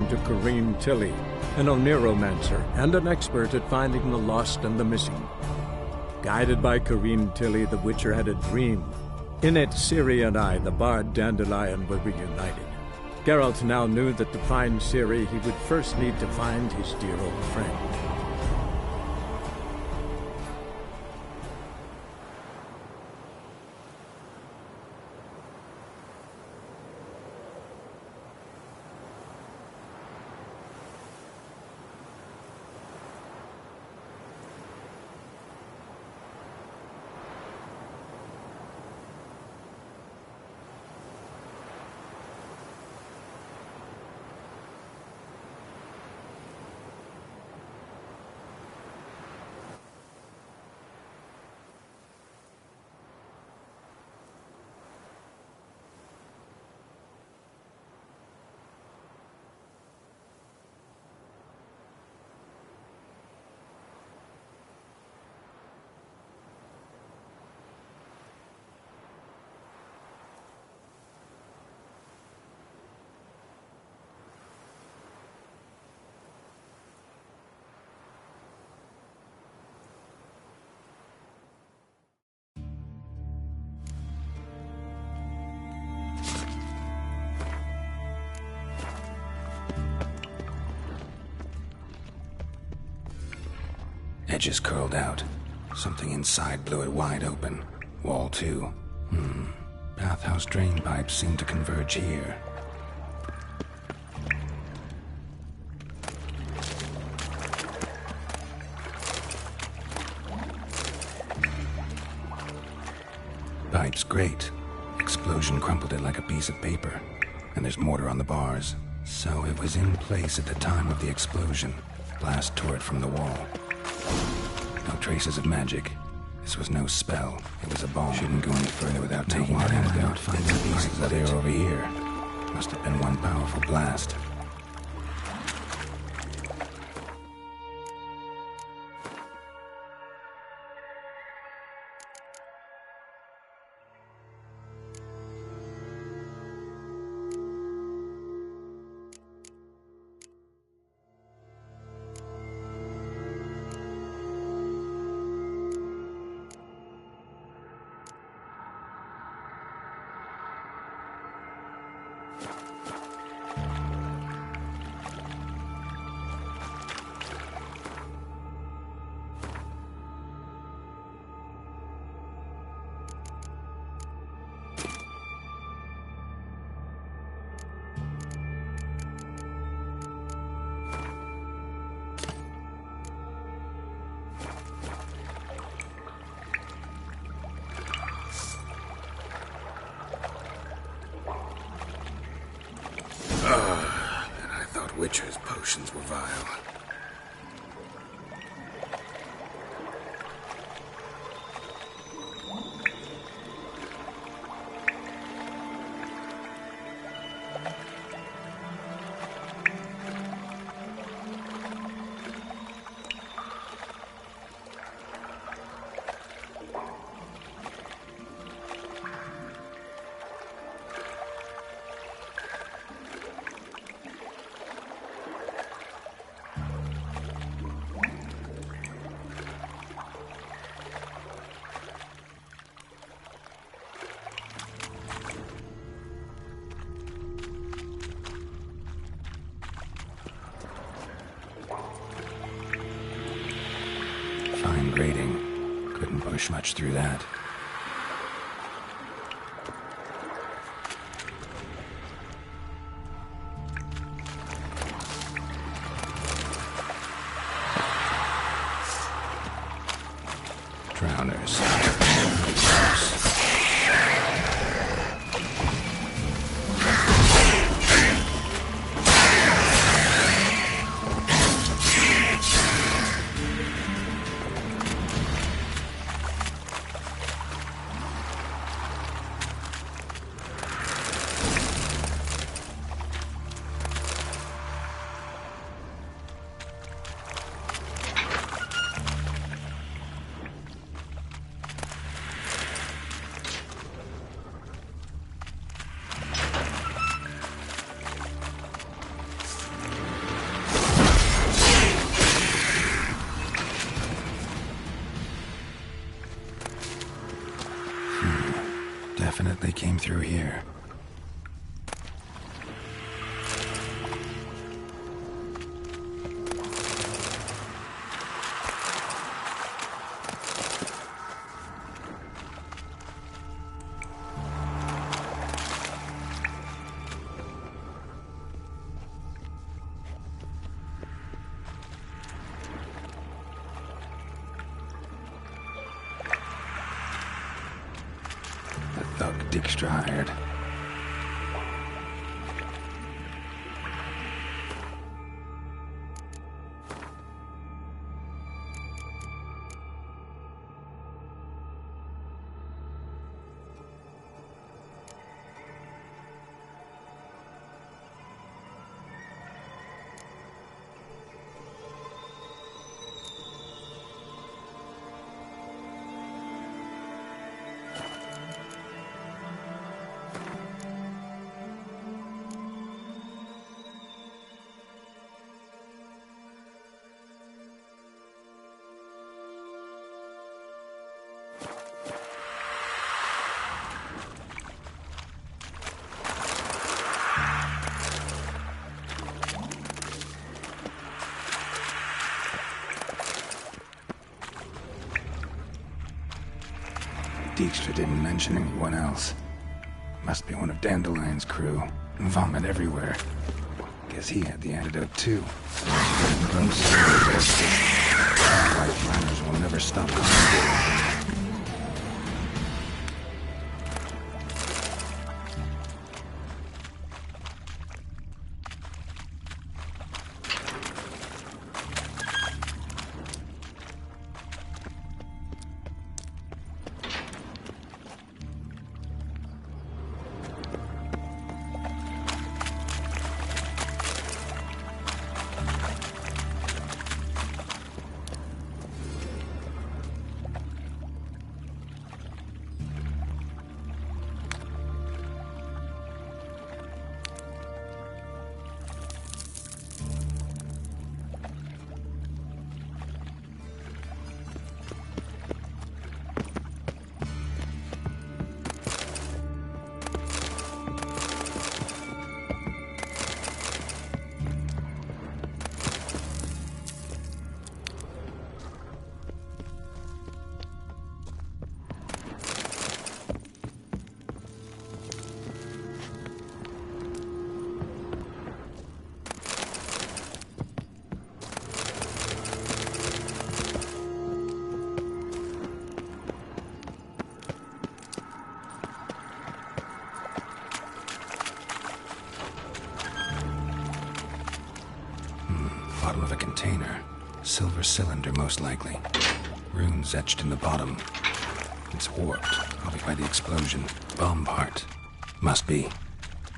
to Corrine Tilly, an Oniromancer and an expert at finding the lost and the missing. Guided by Corrine Tilly, the Witcher had a dream. In it, Ciri and I, the bard Dandelion, were reunited. Geralt now knew that to find Ciri, he would first need to find his dear old friend. Edges curled out. Something inside blew it wide open. Wall 2. Bathhouse drain pipes seem to converge here. Pipes grate. Explosion crumpled it like a piece of paper. And there's mortar on the bars. So it was in place at the time of the explosion. Blast tore it from the wall. No traces of magic. This was no spell. It was a bomb. Shouldn't go any further without taking an antidote. Find the pieces of it over here. Must have been one powerful blast. Witcher's potions were vile. Fine grating. Couldn't push much through that. Drowners. came through here. Thug Dijkstra hired. Dijkstra didn't mention anyone else. Must be one of Dandelion's crew. Vomit everywhere. Guess he had the antidote too. Close. White runners will never stop coming. Bottom of a container. Silver cylinder, most likely. Runes etched in the bottom. It's warped, probably by the explosion. Bomb part. Must be.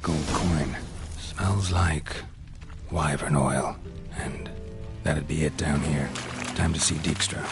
Gold coin. Smells like wyvern oil. And that'd be it down here. Time to see Dijkstra.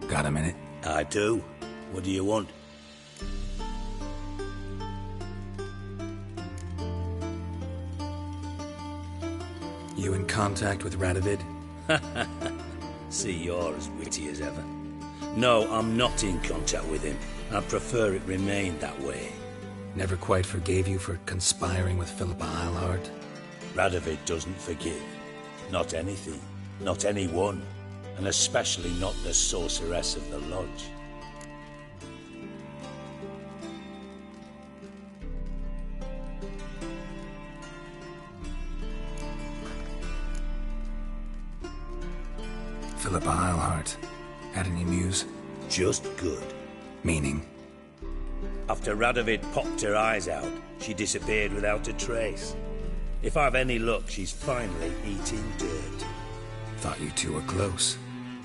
Got a minute? I do. What do you want? You in contact with Radovid? See, you're as witty as ever. No, I'm not in contact with him. I'd prefer it remained that way. Never quite forgave you for conspiring with Philippa Eilhart? Radovid doesn't forgive. Not anything. Not anyone. And especially not the sorceress of the Lodge. Philippa Eilhart. Had any news? Just good. Meaning? After Radovid popped her eyes out, she disappeared without a trace. If I've any luck, she's finally eating dirt. Thought you two were close.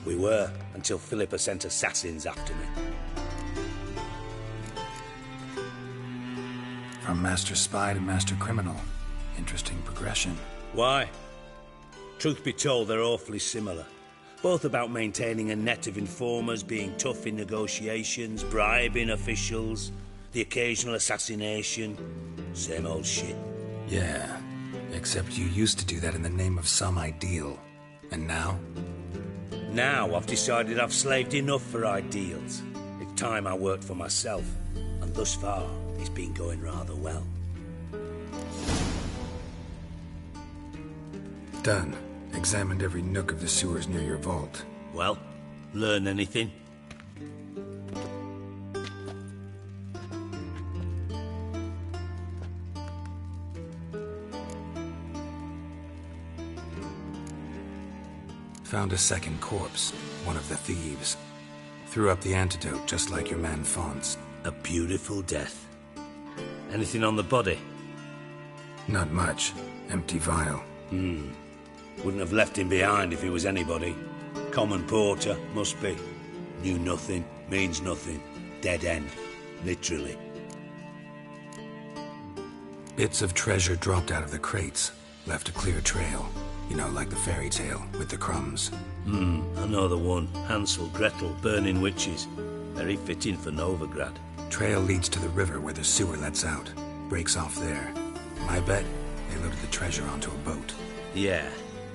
We were, until Philippa sent assassins after me. From Master Spy to Master Criminal. Interesting progression. Why? Truth be told, they're awfully similar. Both about maintaining a net of informers, being tough in negotiations, bribing officials, the occasional assassination. Same old shit. Yeah, except you used to do that in the name of some ideal. And now? Now I've decided I've slaved enough for ideals. It's time I worked for myself. And thus far, it's been going rather well. Done. Examined every nook of the sewers near your vault. Well, learn anything? Found a second corpse, one of the thieves. Threw up the antidote just like your man Fonz. A beautiful death. Anything on the body? Not much. Empty vial. Wouldn't have left him behind if he was anybody. Common porter, must be. Knew nothing, means nothing. Dead end. Literally. Bits of treasure dropped out of the crates. Left a clear trail. You know, like the fairy tale, with the crumbs. I know the one. Hansel, Gretel, burning witches. Very fitting for Novigrad. Trail leads to the river where the sewer lets out. Breaks off there. My bet, they loaded the treasure onto a boat. Yeah.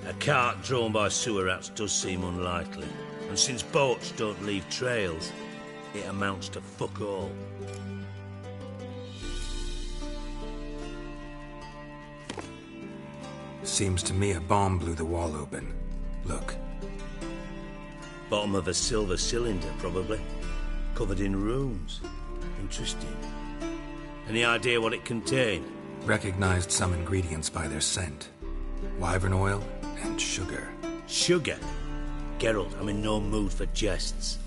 A cart drawn by sewer rats does seem unlikely. And since boats don't leave trails, it amounts to fuck all. Seems to me a bomb blew the wall open. Look. Bottom of a silver cylinder, probably. Covered in runes. Interesting. Any idea what it contained? Recognized some ingredients by their scent. Wyvern oil and sugar. Sugar? Geralt, I'm in no mood for jests.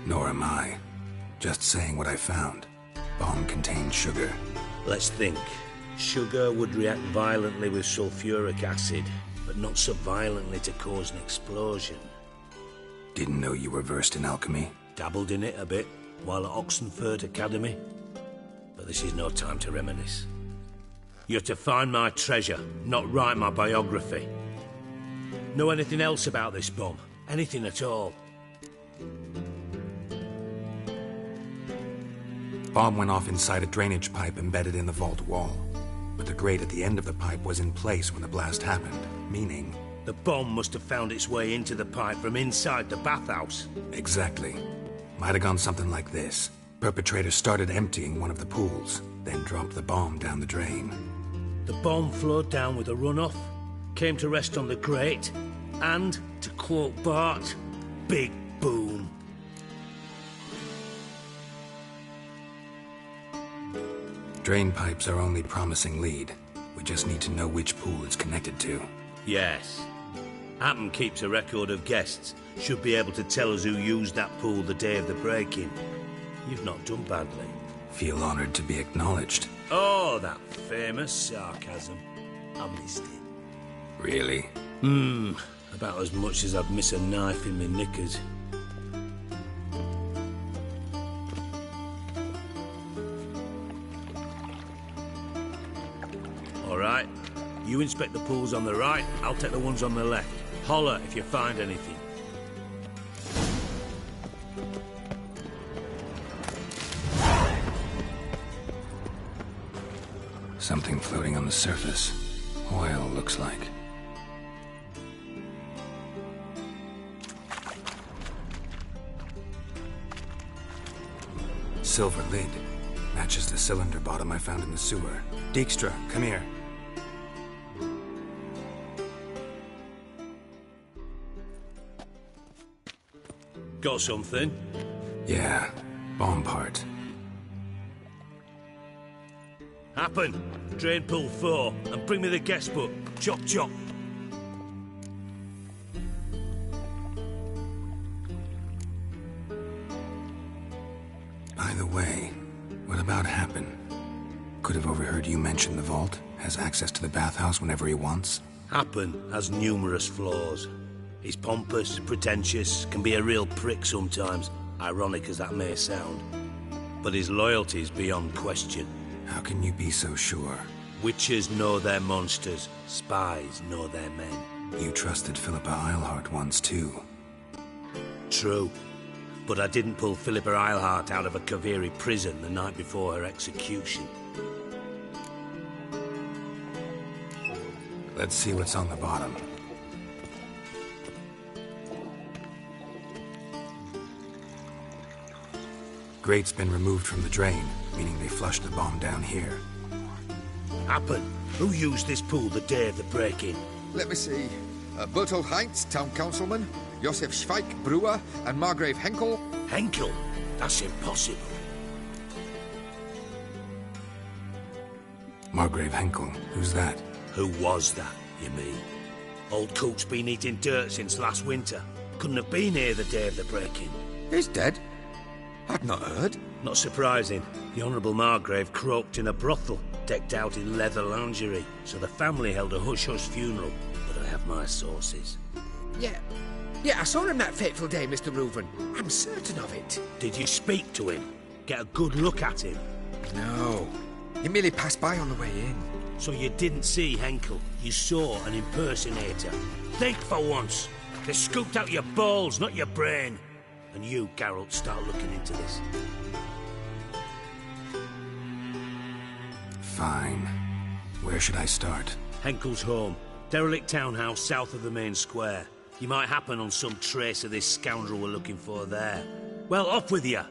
Nor am I. Just saying what I found. Bomb contained sugar. Let's think. Sugar would react violently with sulfuric acid, but not so violently to cause an explosion. Didn't know you were versed in alchemy. Dabbled in it a bit while at Oxenford Academy. But this is no time to reminisce. You're to find my treasure, not write my biography. Know anything else about this bomb? Anything at all? Bomb went off inside a drainage pipe embedded in the vault wall. But the grate at the end of the pipe was in place when the blast happened, meaning... The bomb must have found its way into the pipe from inside the bathhouse. Exactly. Might have gone something like this. Perpetrator started emptying one of the pools, then dropped the bomb down the drain. The bomb flowed down with a runoff, came to rest on the grate, and, to quote Bart, big boom. Drain pipes are only promising lead. We just need to know which pool it's connected to. Yes. Happen keeps a record of guests. Should be able to tell us who used that pool the day of the break-in. You've not done badly. Feel honored to be acknowledged. Oh, that famous sarcasm. I missed it. Really? About as much as I'd miss a knife in my knickers. All right. You inspect the pools on the right, I'll take the ones on the left. Holler if you find anything. Something floating on the surface. Oil, looks like. Silver lid. Matches the cylinder bottom I found in the sewer. Dijkstra, come here. Got something? Yeah, bomb part. Happen. Drain pool 4, and bring me the guest book. Chop chop. By the way, what about Happen? Could have overheard you mention the vault. Has access to the bathhouse whenever he wants. Happen has numerous flaws. He's pompous, pretentious, can be a real prick sometimes, ironic as that may sound. But his loyalty's beyond question. How can you be so sure? Witches know their monsters, spies know their men. You trusted Philippa Eilhart once too. True. But I didn't pull Philippa Eilhart out of a Kaviri prison the night before her execution. Let's see what's on the bottom. Grate's been removed from the drain, meaning they flushed the bomb down here. Happen. Who used this pool the day of the break-in? Let me see. Bertolt Heinz, town councilman, Josef Schweik, brewer, and Margrave Henkel. Henkel? That's impossible. Margrave Henkel, who's that? Who was that, you mean? Old coot's been eating dirt since last winter. Couldn't have been here the day of the break-in. He's dead? I'd not heard. Not surprising. The Honourable Margrave croaked in a brothel, decked out in leather lingerie, so the family held a hush-hush funeral. But I have my sources. Yeah, I saw him that fateful day, Mr. Reuven. I'm certain of it. Did you speak to him? Get a good look at him? No. He merely passed by on the way in. So you didn't see Henkel. You saw an impersonator. Think for once. They scooped out your balls, not your brain. And you, Geralt, start looking into this. Fine. Where should I start? Henkel's home. Derelict townhouse south of the main square. You might happen on some trace of this scoundrel we're looking for there. Well, off with you!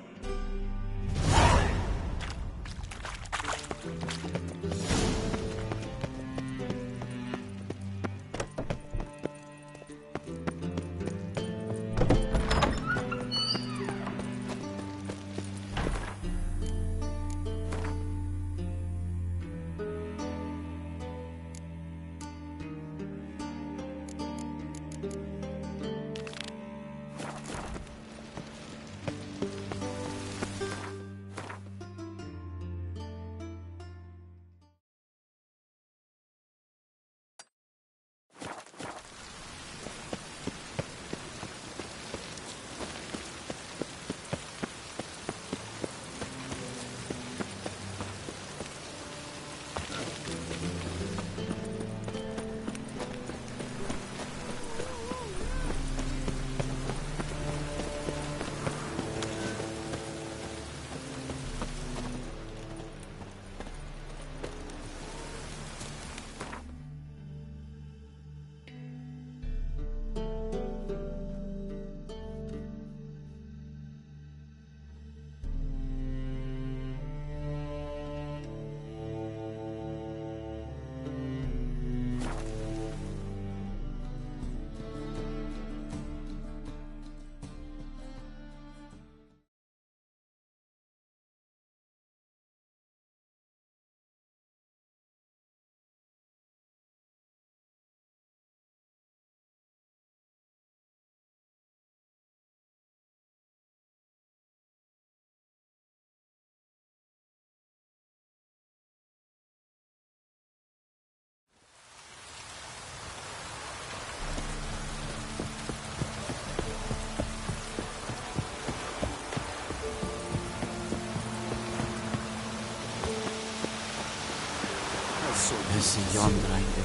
This is yonder ain't the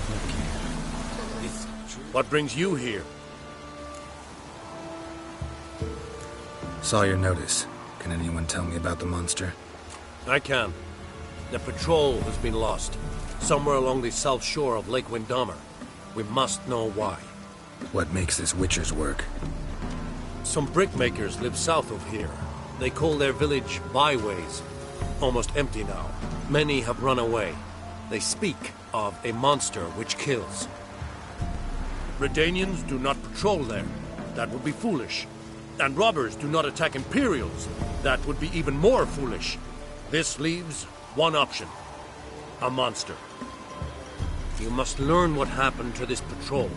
What brings you here? Saw your notice. Can anyone tell me about the monster? I can. The patrol has been lost. Somewhere along the south shore of Lake Windammer. We must know why. What makes this Witcher's work? Some brickmakers live south of here. They call their village Byways. Almost empty now. Many have run away. They speak of a monster which kills. Redanians do not patrol there. That would be foolish. And robbers do not attack Imperials. That would be even more foolish. This leaves one option. A monster. You must learn what happened to this patrol.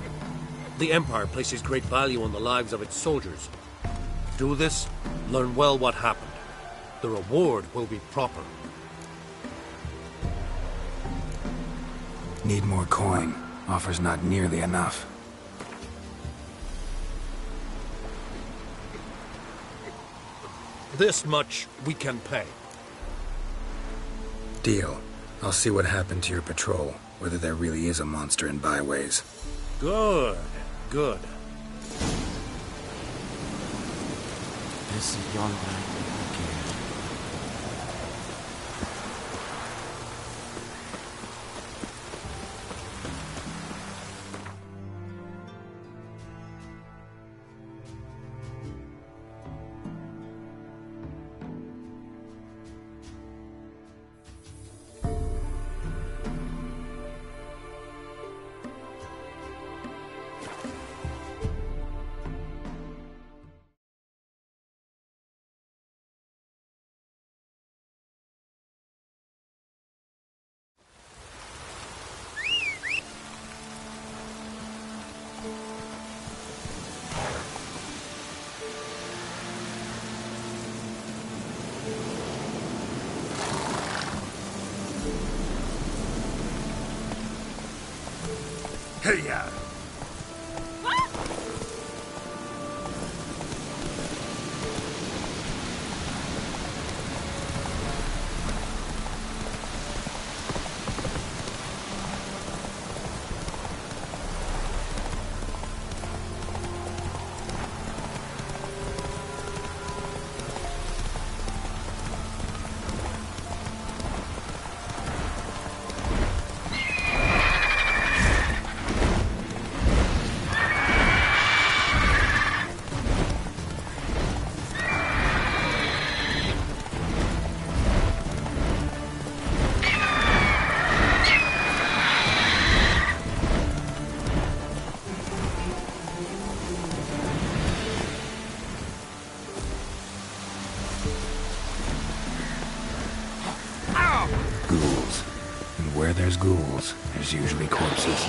The Empire places great value on the lives of its soldiers. Do this, learn well what happened. The reward will be proper. Need more coin. Offer's not nearly enough. This much we can pay. Deal. I'll see what happened to your patrol, whether there really is a monster in Byways. Good, good. Hey-ya! Ghouls. And where there's ghouls, there's usually corpses.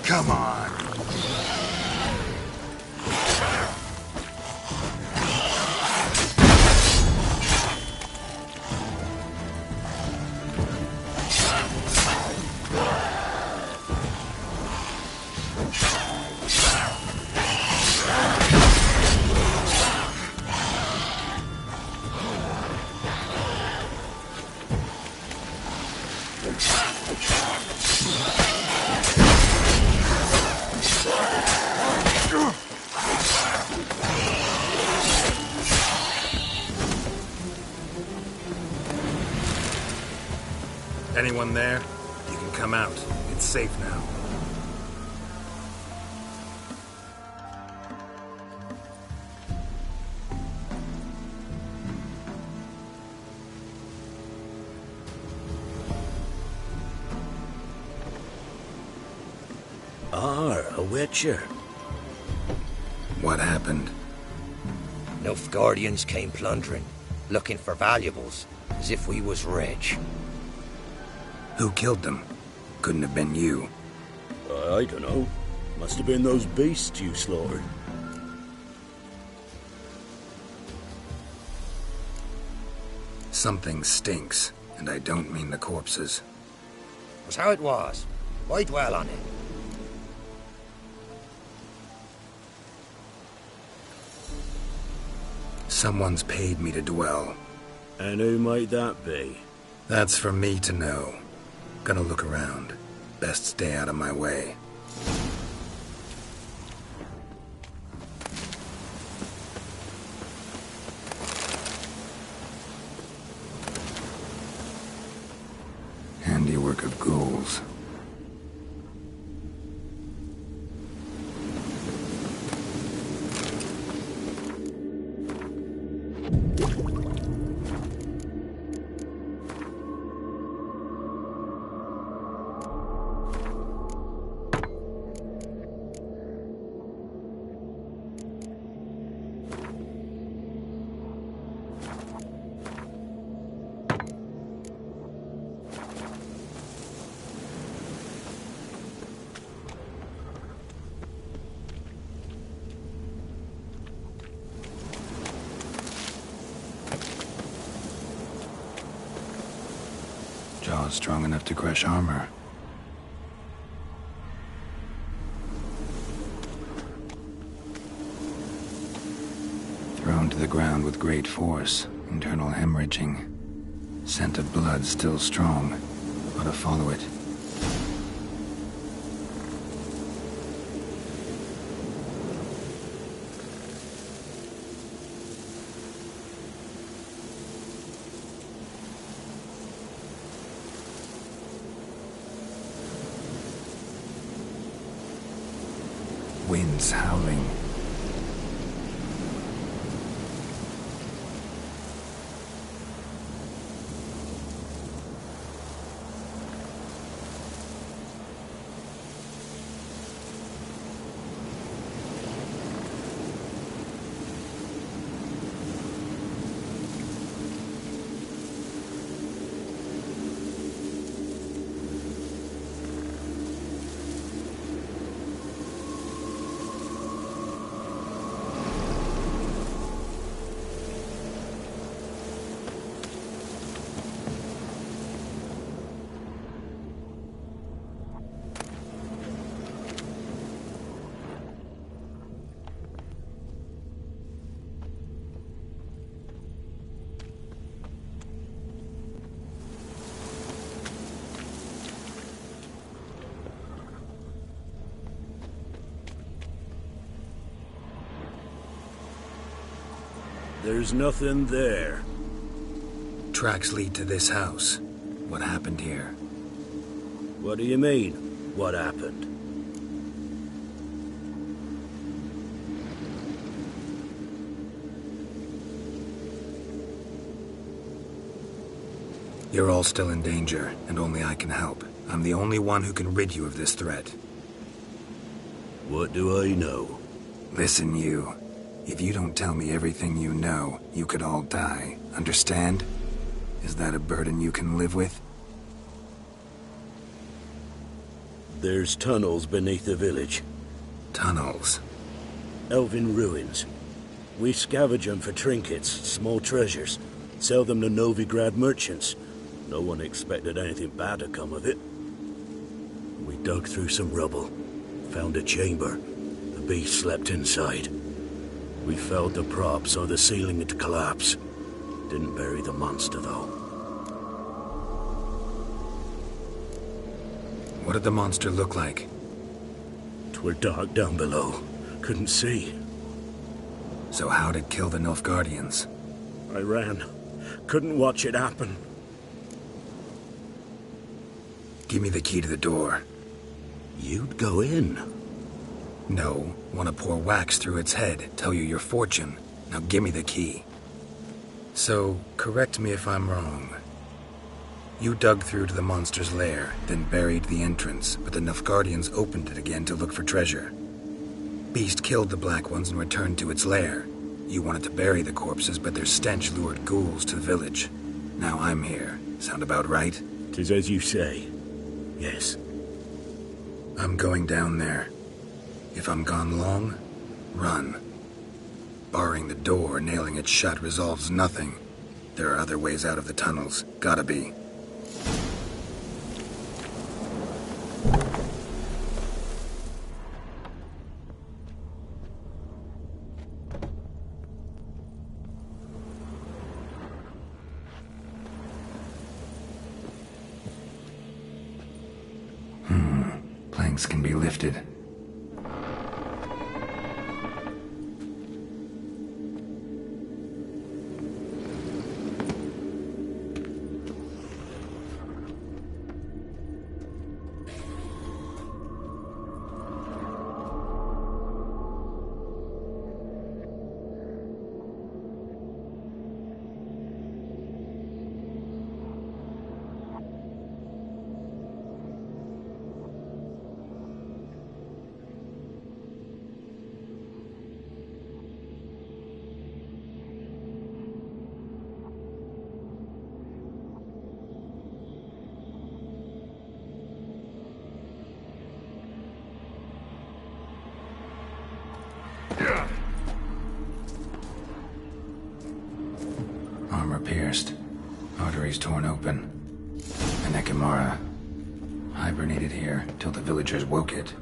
Come on. Anyone there? You can come out. It's safe now. A witcher. What happened? Nilfgaardians came plundering, looking for valuables, as if we was rich. Who killed them? Couldn't have been you. I don't know. Must have been those beasts you slaughtered. Something stinks, and I don't mean the corpses. Was how it was. Why dwell on it? Someone's paid me to dwell. And who might that be? That's for me to know. Gonna look around. Best stay out of my way. Handiwork of ghouls. Jaws strong enough to crush armor. Thrown to the ground with great force, internal hemorrhaging. Scent of blood still strong. Ought to follow it. Winds howling. There's nothing there. Tracks lead to this house. What happened here? What do you mean, what happened? You're all still in danger, and only I can help. I'm the only one who can rid you of this threat. What do I know? Listen, you. If you don't tell me everything you know, you could all die. Understand? Is that a burden you can live with? There's tunnels beneath the village. Tunnels. Elven ruins. We scavenge them for trinkets, small treasures. Sell them to Novigrad merchants. No one expected anything bad to come of it. We dug through some rubble. Found a chamber. The beast slept inside. We felled the prop so the ceiling had collapsed. Didn't bury the monster, though. What did the monster look like? 'Twere dark down below. Couldn't see. So how'd it kill the Nilfgaardians? I ran. Couldn't watch it happen. Give me the key to the door. You'd go in. No, want to pour wax through its head, tell you your fortune. Now give me the key. So, correct me if I'm wrong. You dug through to the monster's lair, then buried the entrance, but the Nilfgaardians opened it again to look for treasure. Beast killed the Black Ones and returned to its lair. You wanted to bury the corpses, but their stench lured ghouls to the village. Now I'm here. Sound about right? 'Tis as you say. Yes. I'm going down there. If I'm gone long, run. Barring the door, nailing it shut resolves nothing. There are other ways out of the tunnels. Gotta be. Planks can be lifted. Armor pierced. Arteries torn open. And Ekimara hibernated here till the villagers woke it.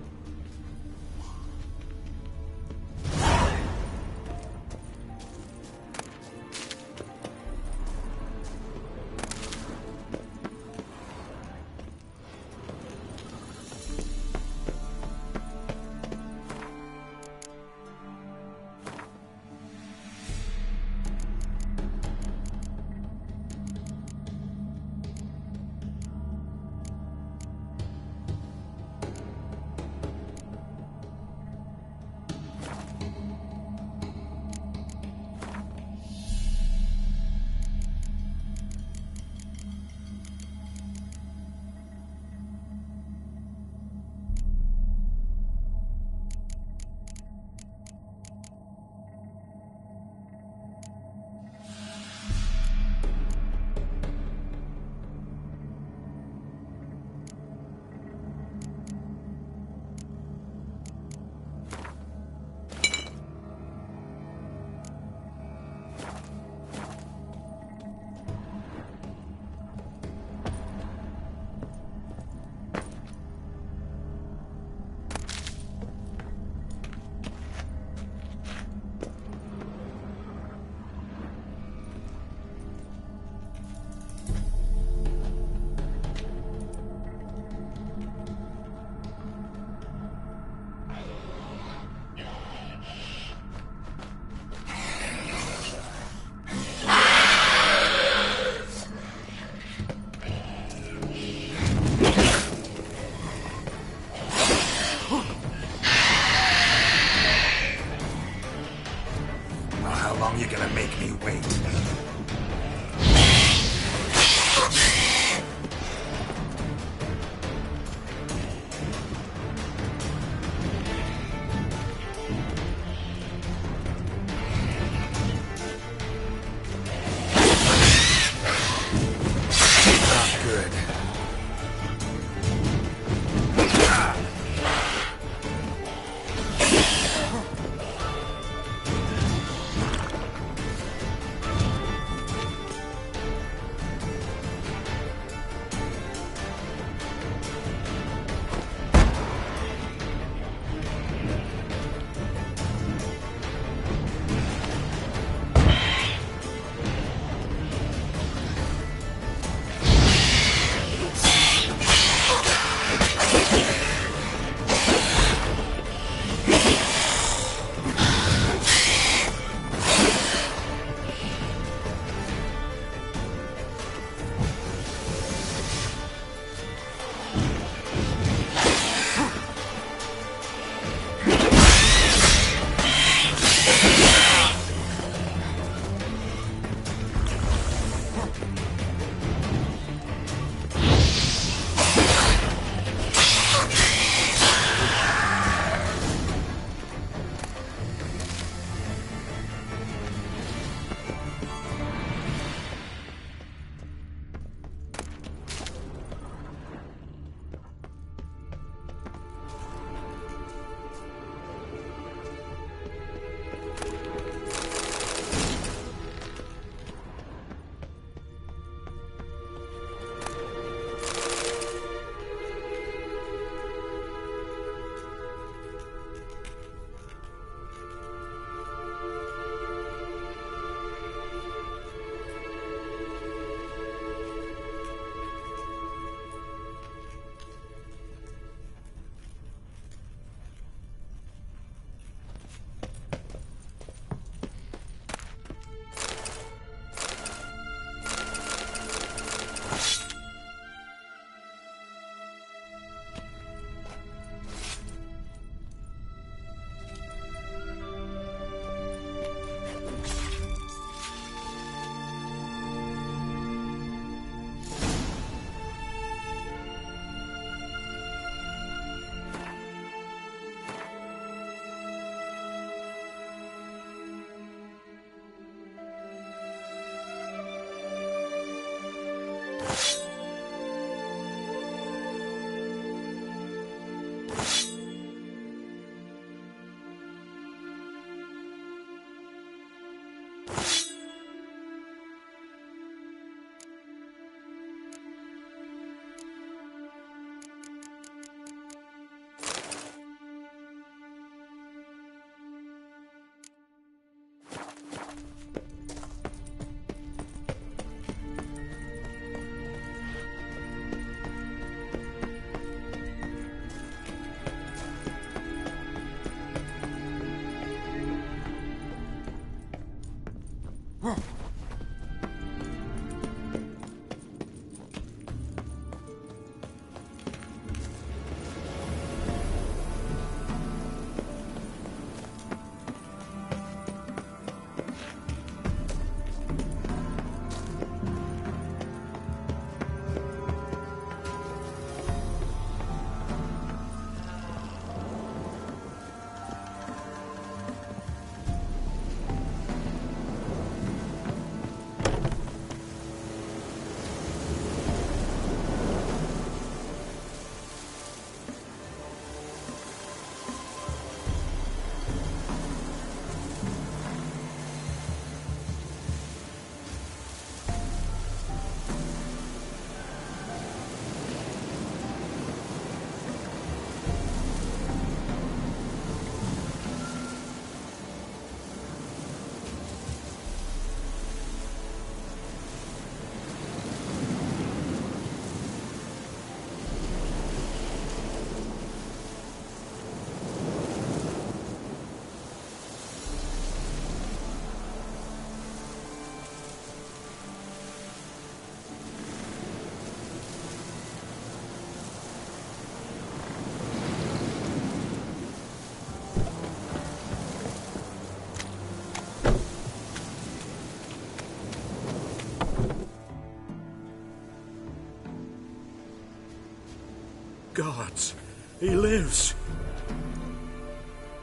Gods, he lives.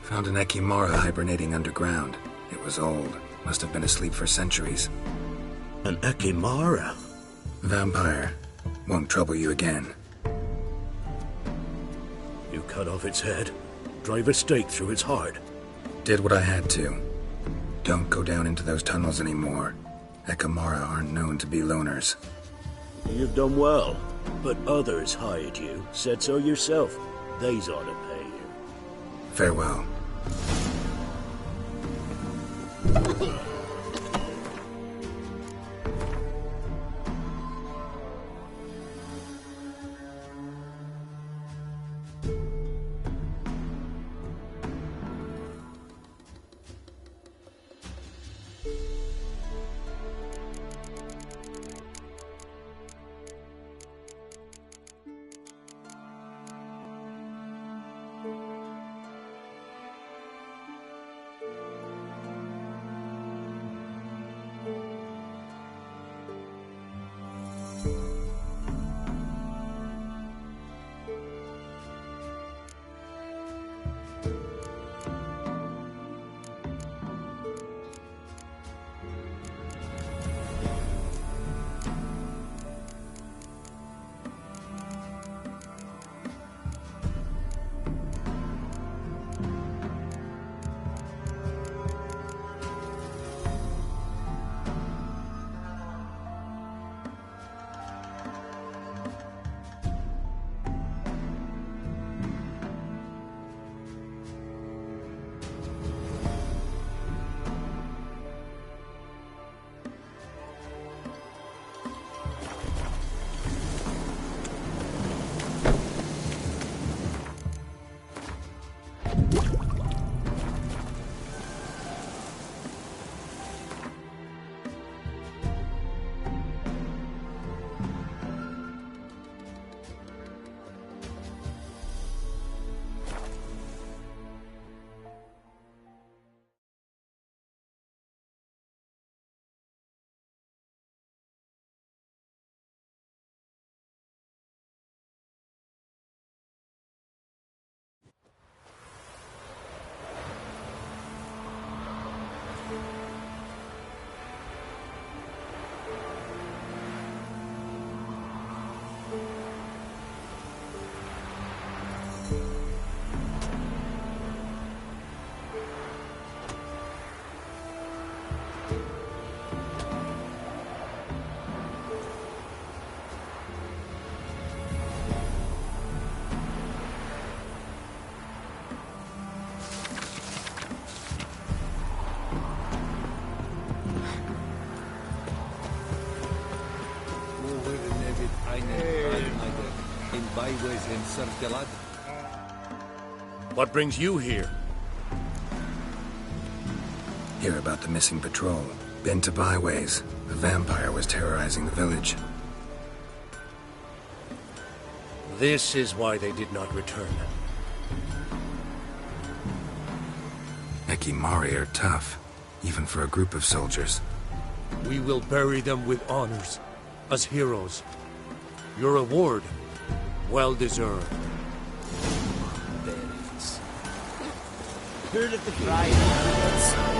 Found an Ekimara hibernating underground. It was old. Must have been asleep for centuries. An Ekimara? Vampire. Won't trouble you again. You cut off its head, drive a stake through its heart. Did what I had to. Don't go down into those tunnels anymore. Ekimara aren't known to be loners. You've done well, but others hired you. Said so yourself. They's ought to pay you. Farewell. What brings you here? Hear about the missing patrol. Been to byways. A vampire was terrorizing the village. This is why they did not return. Ekimari are tough, even for a group of soldiers. We will bury them with honors, as heroes. Your reward, well deserved. Heard of the cry.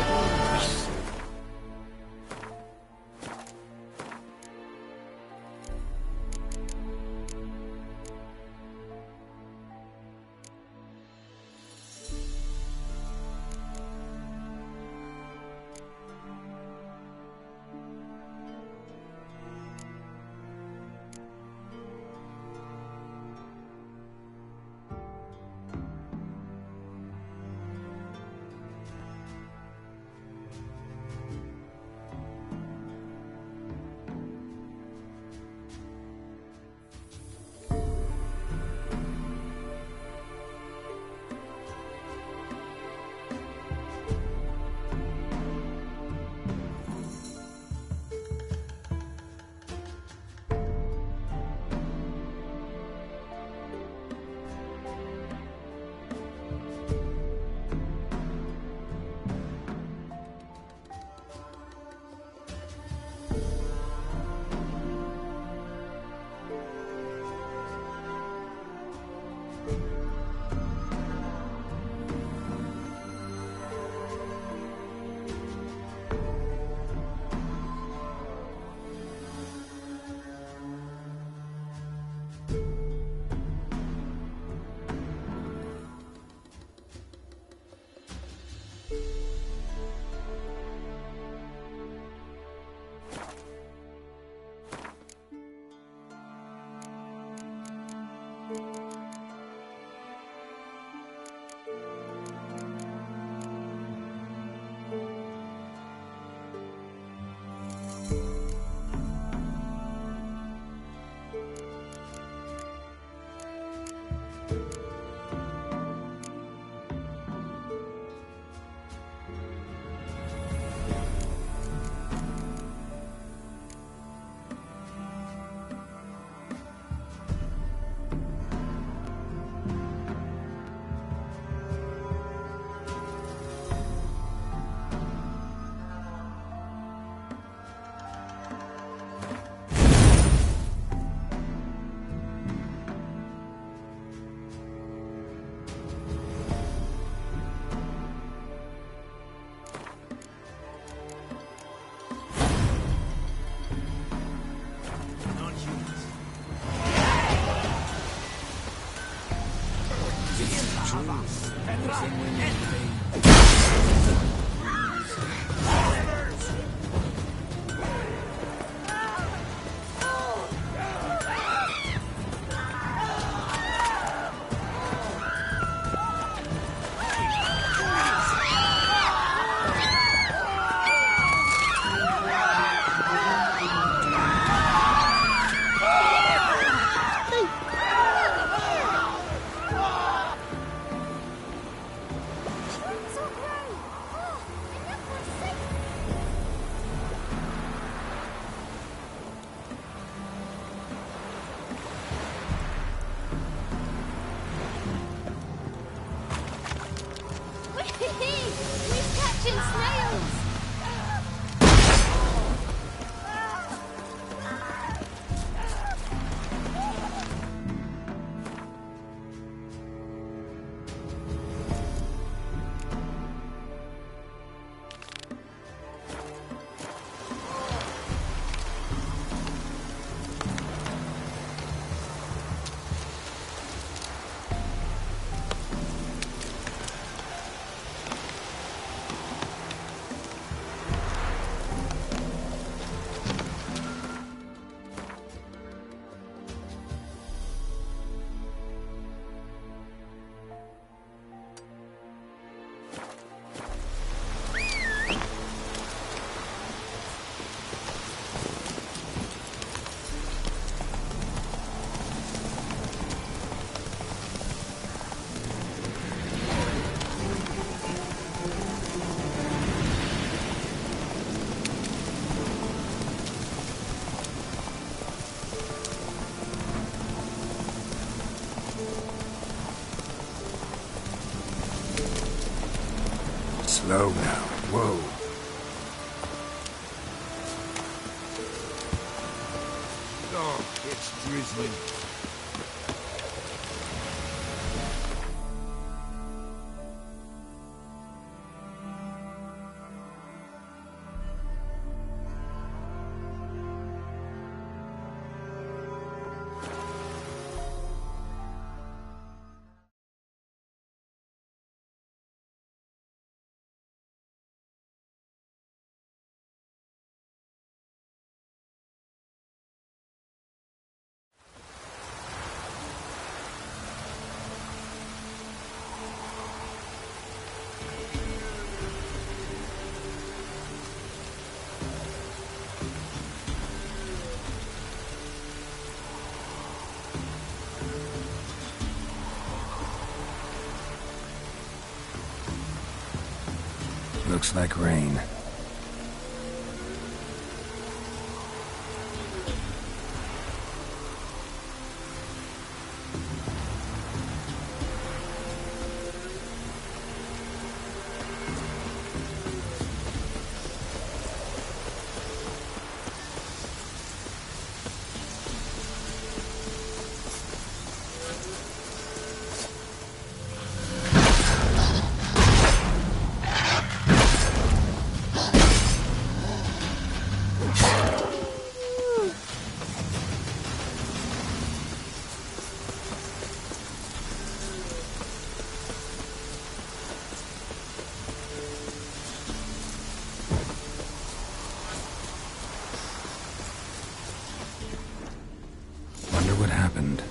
Slow now. Whoa. Oh, it's drizzling. Looks like rain. What happened?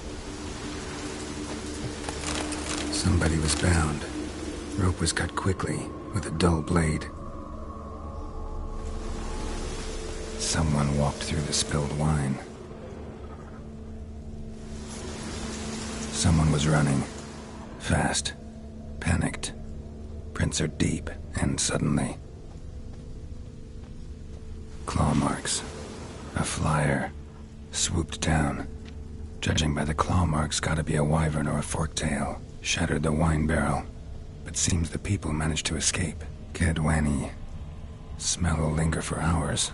Somebody was bound. Rope was cut quickly with a dull blade. Someone walked through the spilled wine. Someone was running. Fast. Panicked. Prints are deep, and suddenly... claw marks. A flyer. Swooped down. Judging by the claw marks, gotta be a wyvern or a forktail. Shattered the wine barrel. But seems the people managed to escape. Kedwani. Smell will linger for hours.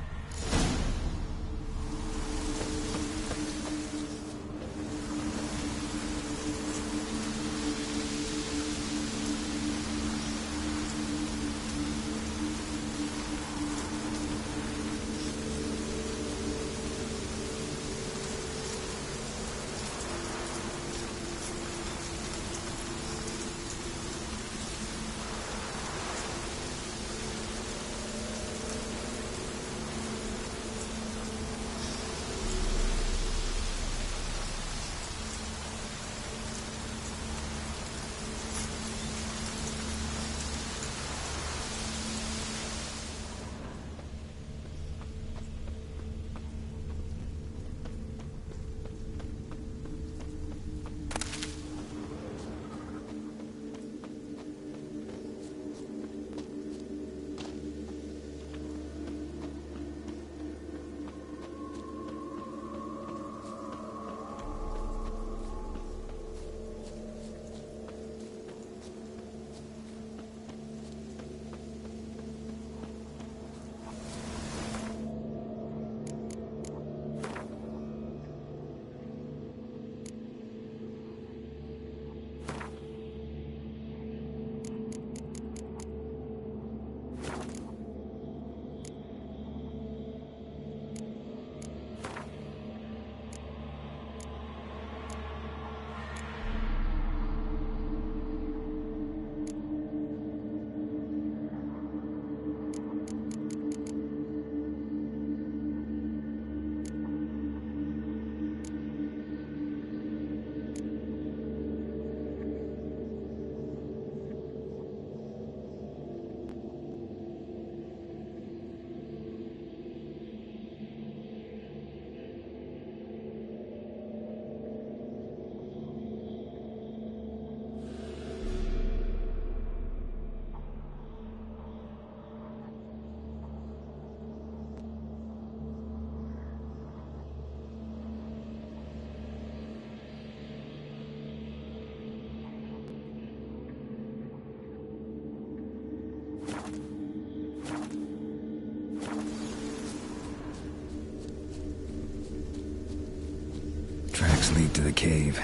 tracks lead to the cave.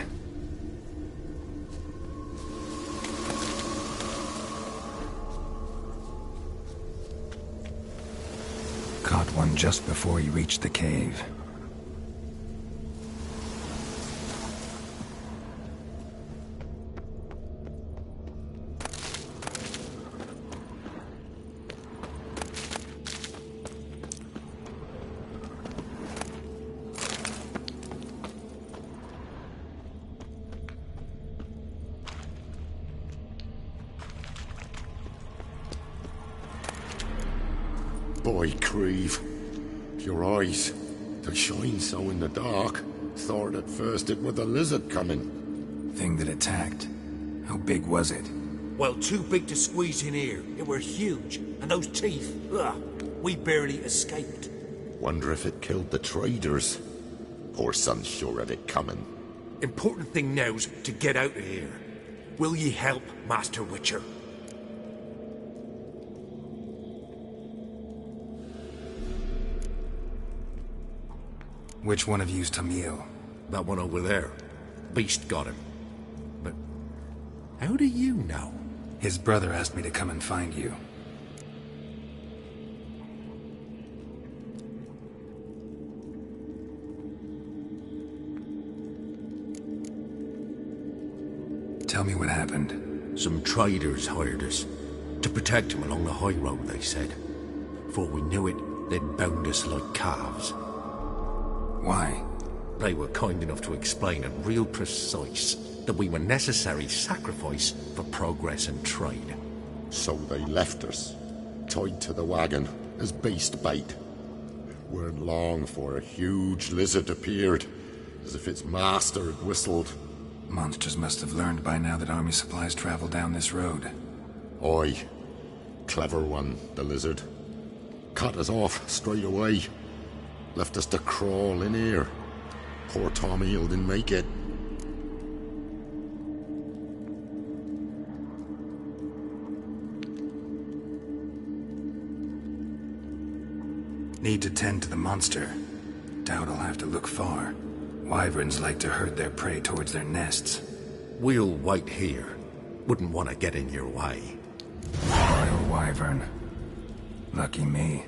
Caught one just before he reached the cave. Boy, Creve, your eyes, they shine so in the dark. Thought at first it were the lizard coming. Thing that attacked. How big was it? Well, too big to squeeze in here. It were huge. And those teeth, ugh, we barely escaped. Wonder if it killed the traders. Poor son's sure had it coming. Important thing now's to get out of here. Will ye help, Master Witcher? Which one of you's Tamil? That one over there. Beast got him. But how do you know? His brother asked me to come and find you. Tell me what happened. Some traders hired us. To protect him along the high road, they said. Before we knew it, they'd bound us like calves. Why? They were kind enough to explain it real precise, that we were necessary sacrifice for progress and trade. So they left us, tied to the wagon, as beast bait. Weren't long for a huge lizard appeared, as if its master had whistled. Monsters must have learned by now that army supplies travel down this road. Aye. Clever one, the lizard. Cut us off straight away. Left us to crawl in here. Poor Tommy didn't make it. Need to tend to the monster. Doubt I'll have to look far. Wyverns like to herd their prey towards their nests. We'll wait here. Wouldn't want to get in your way. Royal wyvern. Lucky me.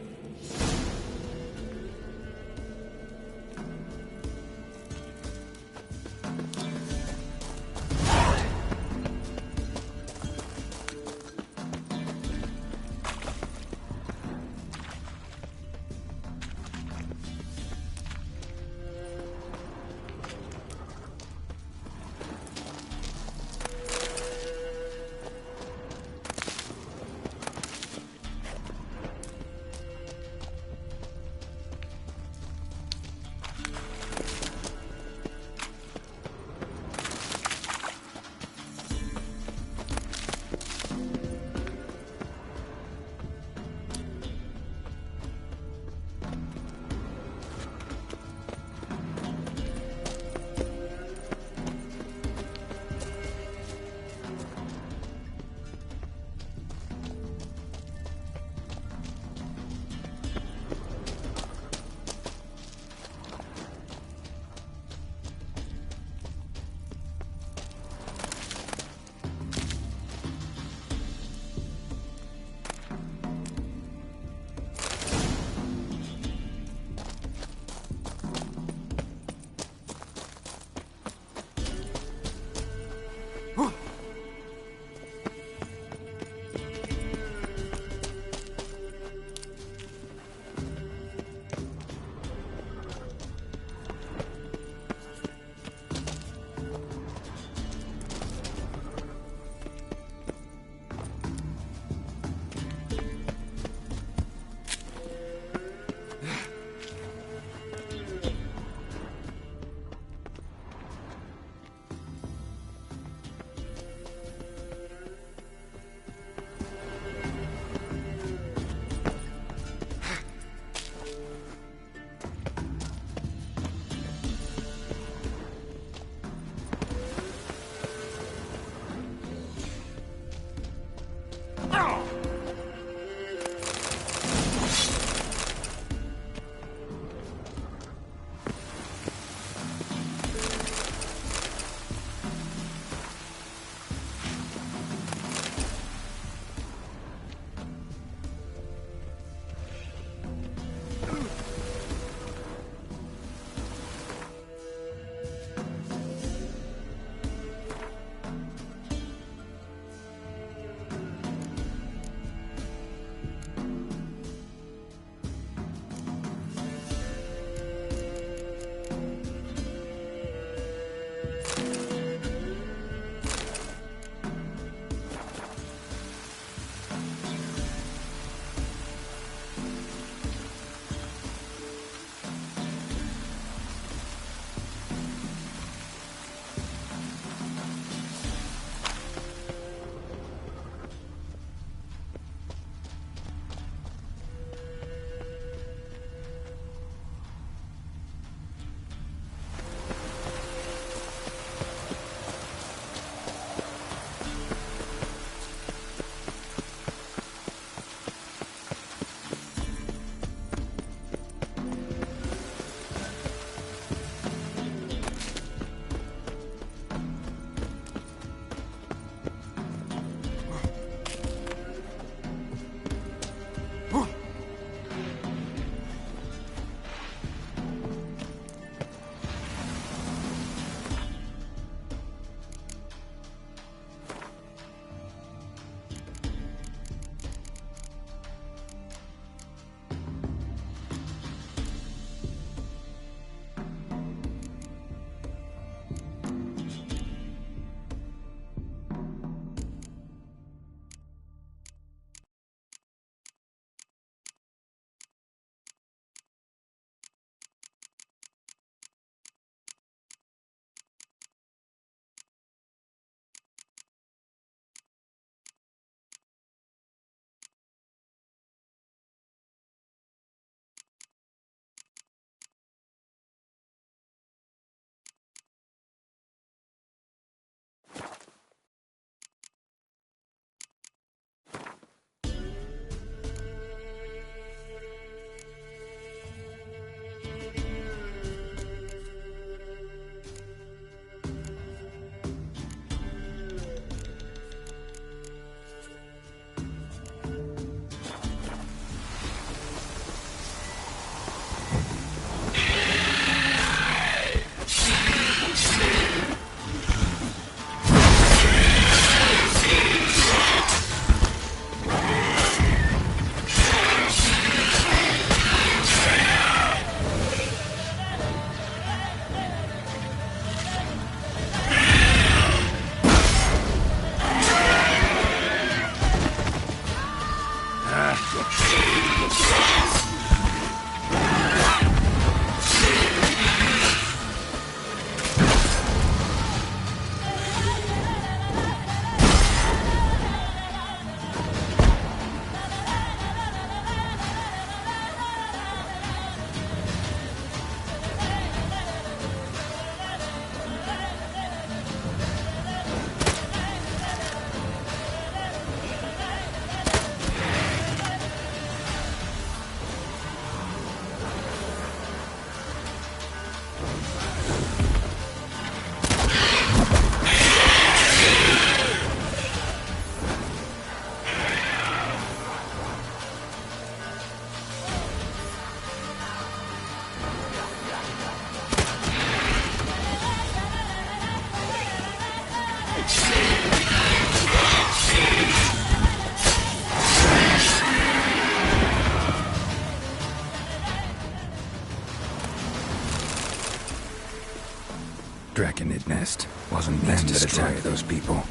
wasn't them that attacked those people.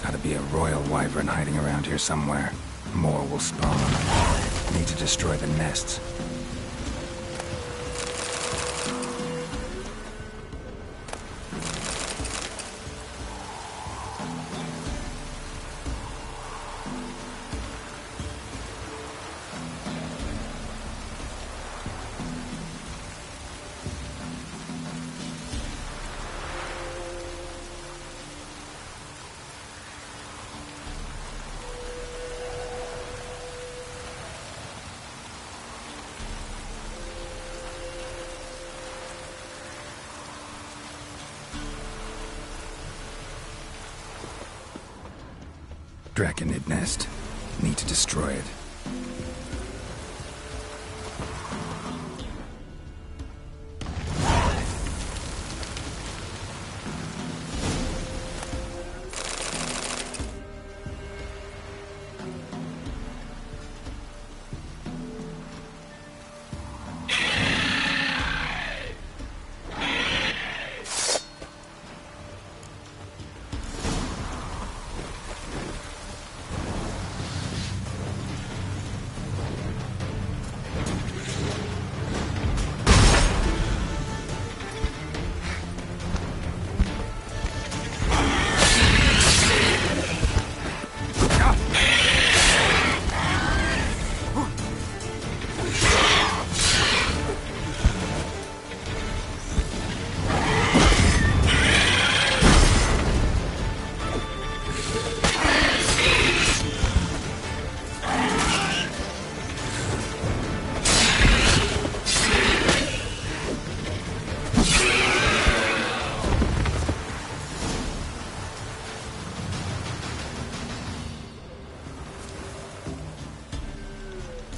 Gotta be a royal wyvern hiding around here somewhere. More will spawn. Need to destroy the nests. Draconid nest. Need to destroy it.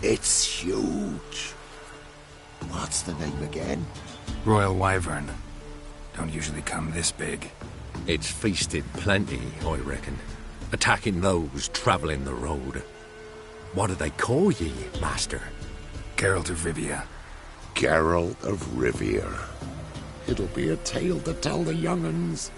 It's huge. What's the name again? Royal wyvern. Don't usually come this big. It's feasted plenty, I reckon. Attacking those travelling the road. What do they call ye, master? Geralt of Rivia. Geralt of Rivia. It'll be a tale to tell the young'uns.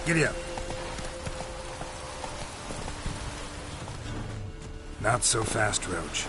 Giddy up. Not so fast, Roach.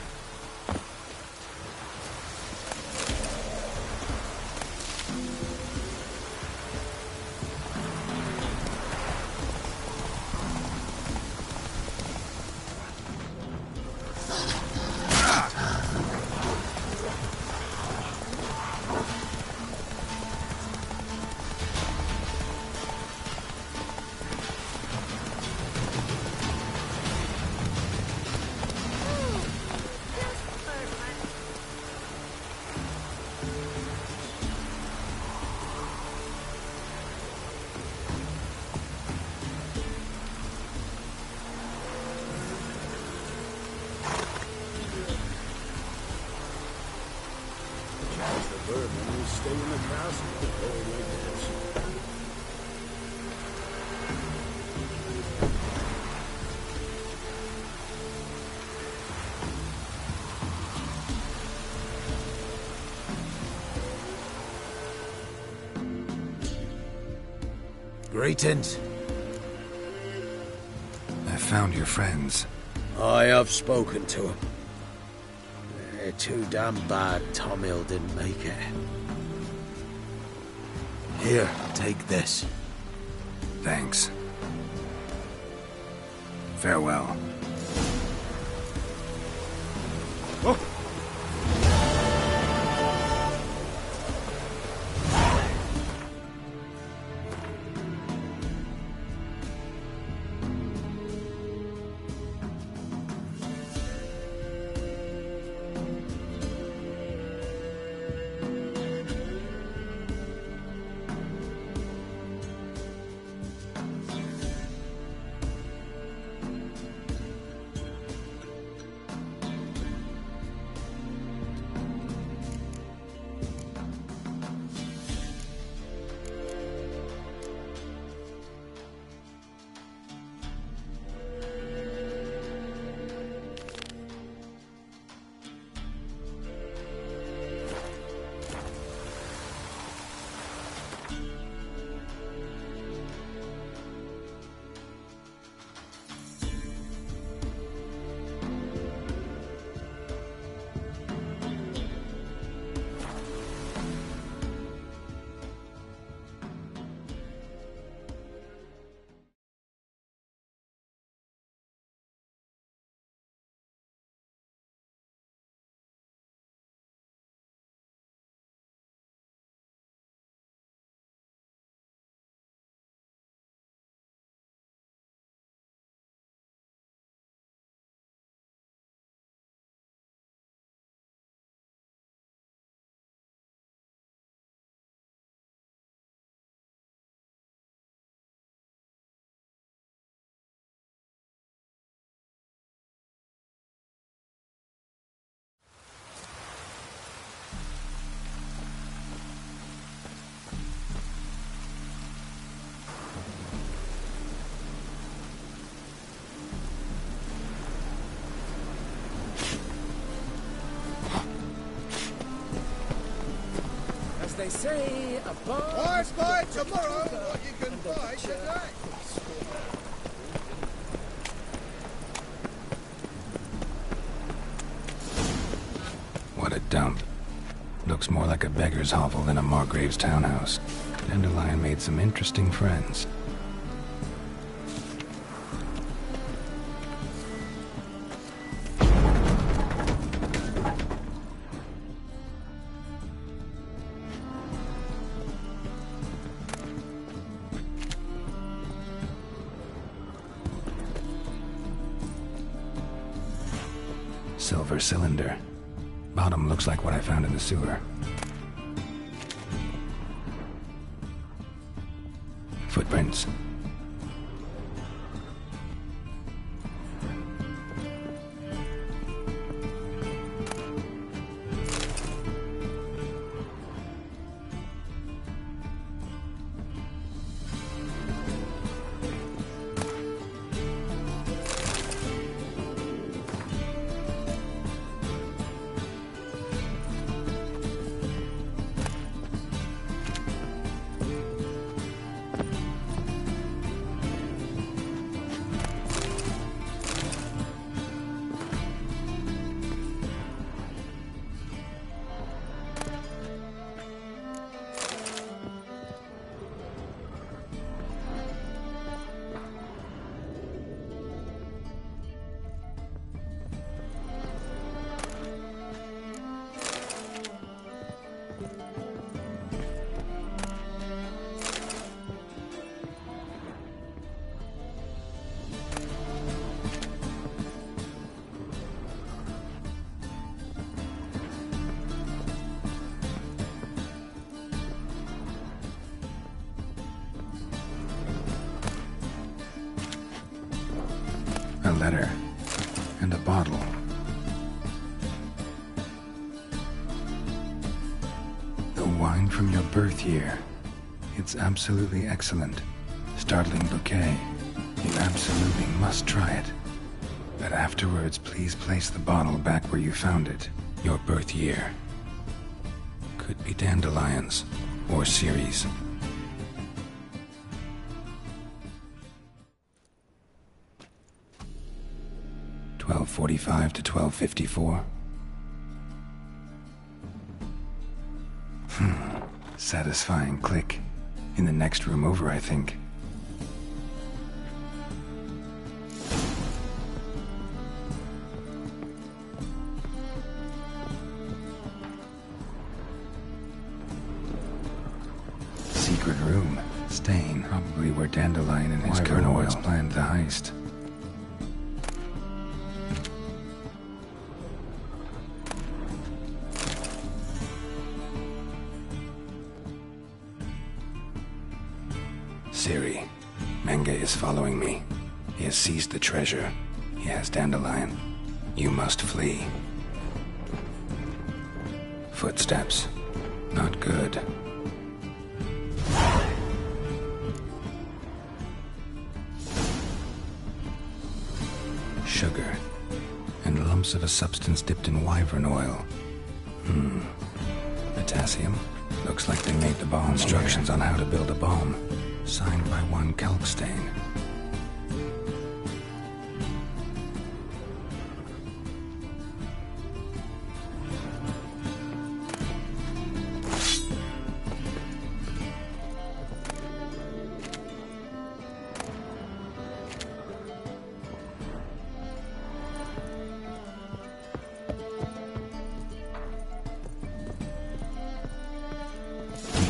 Stay in the castle. Oh, my goodness. Greetings. I found your friends. I have spoken to them. They're too damn bad Tom Hill didn't make it. Here, take this. Thanks. Farewell. They say a bar. Why buy tomorrow what you can buy today? What a dump. Looks more like a beggar's hovel than a Margrave's townhouse. Dandelion made some interesting friends. Silver cylinder. Bottom looks like what I found in the sewer. Footprints. A letter. And a bottle. The wine from your birth year. It's absolutely excellent. Startling bouquet. You absolutely must try it. But afterwards, please place the bottle back where you found it. Your birth year. Could be dandelions. Or Ceres. 1245 to 1254. Satisfying click. In the next room over, I think. Secret room. Stain. Probably where Dandelion and his cohorts planned the heist. Ciri, Menge is following me. He has seized the treasure. He has Dandelion. You must flee. Footsteps. Not good. Sugar. And lumps of a substance dipped in wyvern oil. Potassium. Looks like they made the bomb. Instructions on how to build a bomb. Signed by one Kalkstain.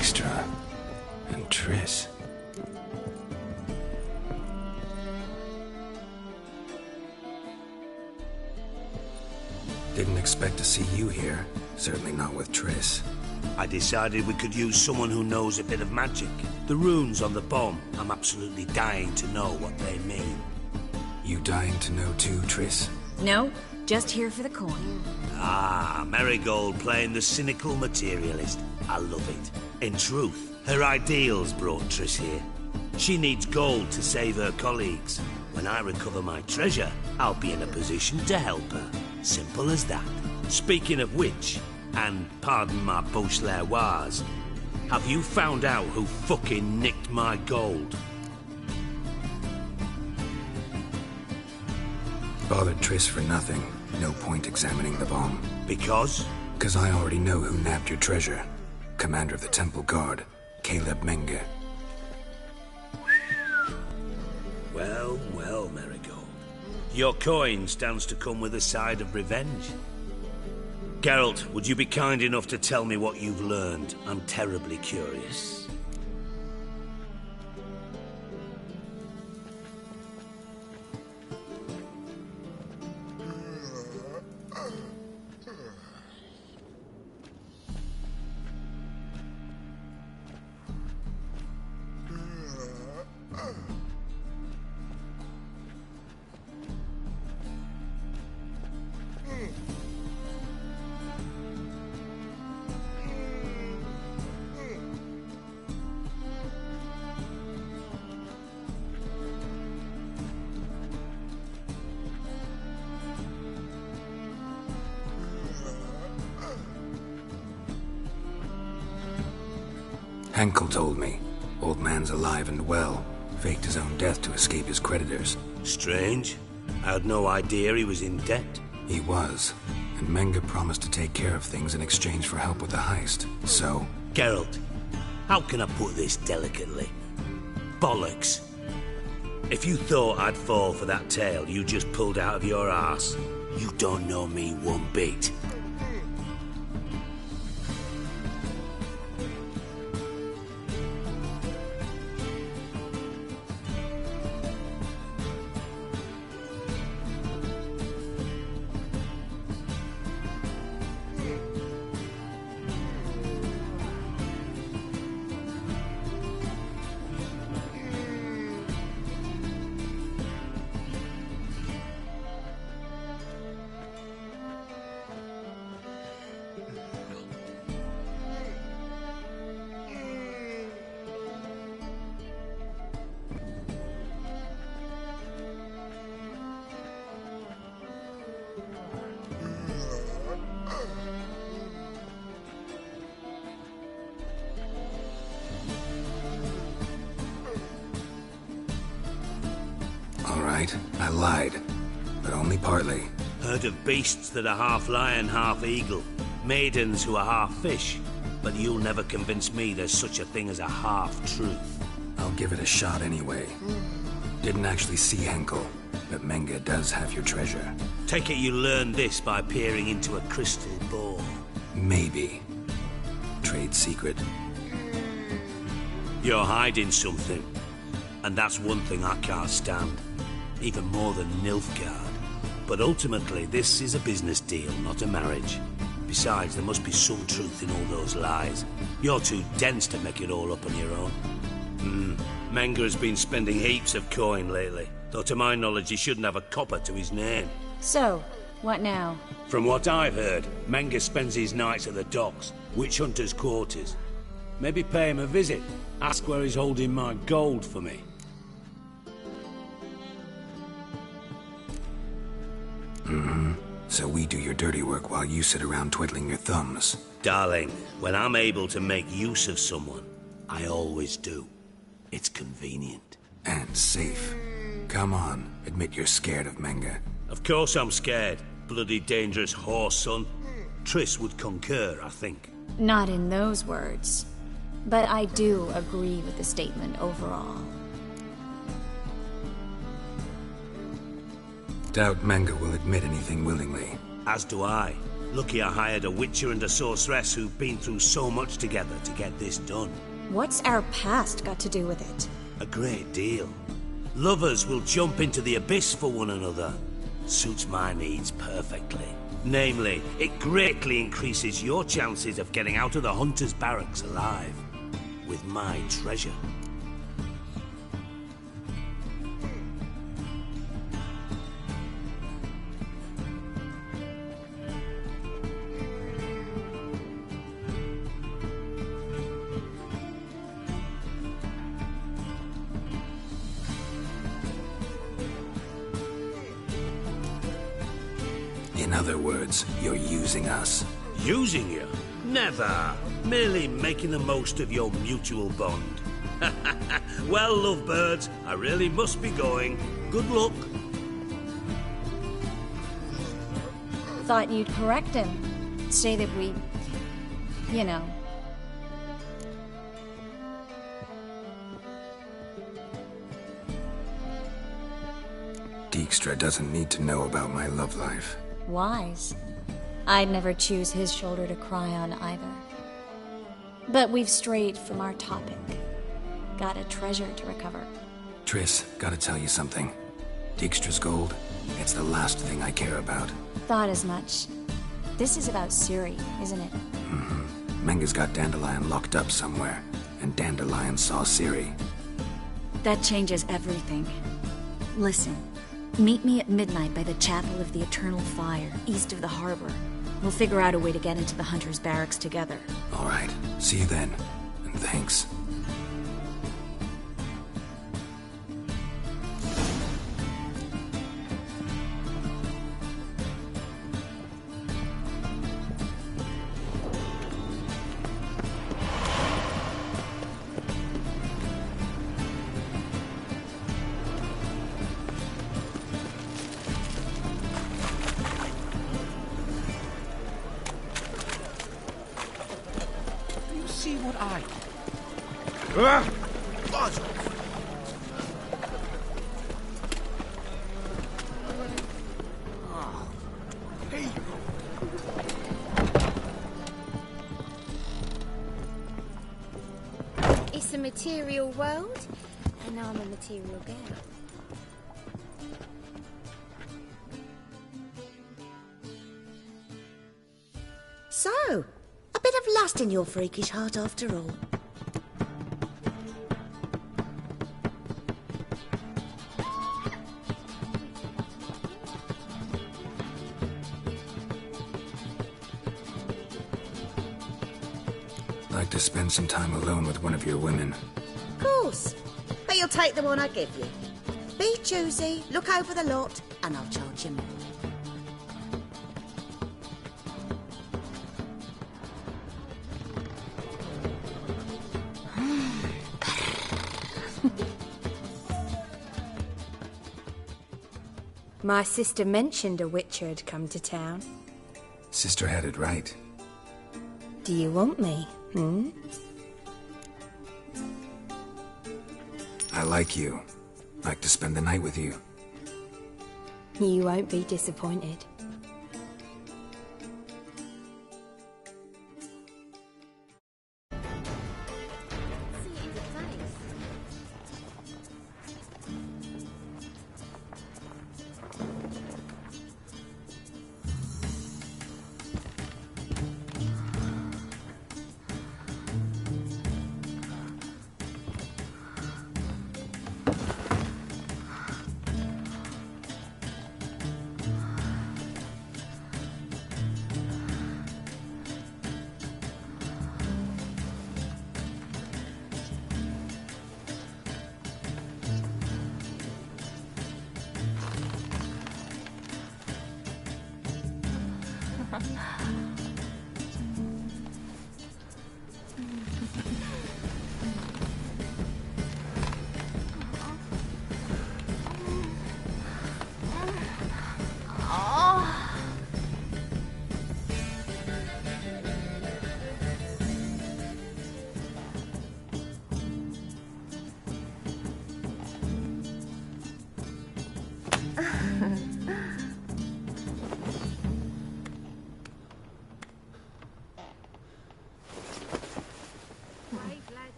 Dijkstra and Triss. Didn't expect to see you here. Certainly not with Triss. I decided we could use someone who knows a bit of magic. The runes on the bomb, I'm absolutely dying to know what they mean. You dying to know too, Triss? No, just here for the coin. Ah, Marigold playing the cynical materialist. I love it. In truth, her ideals brought Triss here. She needs gold to save her colleagues. When I recover my treasure, I'll be in a position to help her. Simple as that. Speaking of which, and pardon my Beauclervoise, have you found out who fucking nicked my gold? Bothered Triss for nothing. No point examining the bomb. Because? Because I already know who nabbed your treasure. Commander of the Temple Guard, Caleb Menge. Well, well, Marigold. Your coin stands to come with a side of revenge. Geralt, would you be kind enough to tell me what you've learned? I'm terribly curious. Henkel told me. Old man's alive and well. Faked his own death to escape his creditors. Strange. I had no idea he was in debt. He was. And Menge promised to take care of things in exchange for help with the heist. So... Geralt, how can I put this delicately? Bollocks. If you thought I'd fall for that tale you just pulled out of your arse, you don't know me one bit. I lied. but only partly. Heard of beasts that are half lion, half eagle. Maidens who are half fish. But you'll never convince me there's such a thing as a half-truth. I'll give it a shot anyway. Didn't actually see Henkel, but Menge does have your treasure. Take it you learned this by peering into a crystal ball. Maybe. Trade secret. You're hiding something. And that's one thing I can't stand. Even more than Nilfgaard. But ultimately, this is a business deal, not a marriage. Besides, there must be some truth in all those lies. You're too dense to make it all up on your own. Menge has been spending heaps of coin lately. Though to my knowledge, he shouldn't have a copper to his name. So, what now? From what I've heard, Menge spends his nights at the docks, witch hunters' quarters. Maybe pay him a visit. Ask where he's holding my gold for me. So we do your dirty work while you sit around twiddling your thumbs. Darling, when I'm able to make use of someone, I always do. It's convenient. And safe. Come on, admit you're scared of Menge. Of course I'm scared. Bloody dangerous horse, son. Triss would concur, I think. Not in those words. But I do agree with the statement overall. Doubt Menge will admit anything willingly. As do I. Lucky I hired a witcher and a sorceress who've been through so much together to get this done. What's our past got to do with it? A great deal. Lovers will jump into the abyss for one another. Suits my needs perfectly. Namely, it greatly increases your chances of getting out of the hunter's barracks alive. With my treasure. In other words, you're using us. Using you? Never. Merely making the most of your mutual bond. Well, lovebirds, I really must be going. Good luck. Thought you'd correct him. Say that we... you know... Dijkstra doesn't need to know about my love life. Wise. I'd never choose his shoulder to cry on either. But we've strayed from our topic. Got a treasure to recover. Triss, gotta tell you something. Dijkstra's gold, it's the last thing I care about. Thought as much. This is about Ciri, isn't it? Menge's got Dandelion locked up somewhere, and Dandelion saw Ciri. That changes everything. Listen. Meet me at midnight by the Chapel of the Eternal Fire, east of the harbor. We'll figure out a way to get into the Hunter's barracks together. All right. See you then. And thanks. See what I... It's a material world, and I'm a material girl. So, a bit of lust in your freakish heart after all. Like to spend some time alone with one of your women. Of course. But you'll take the one I give you. Be choosy, look over the lot, and I'll charge you more. My sister mentioned a witcher had come to town. Sister had it right. Do you want me, I like you. Like to spend the night with you. You won't be disappointed.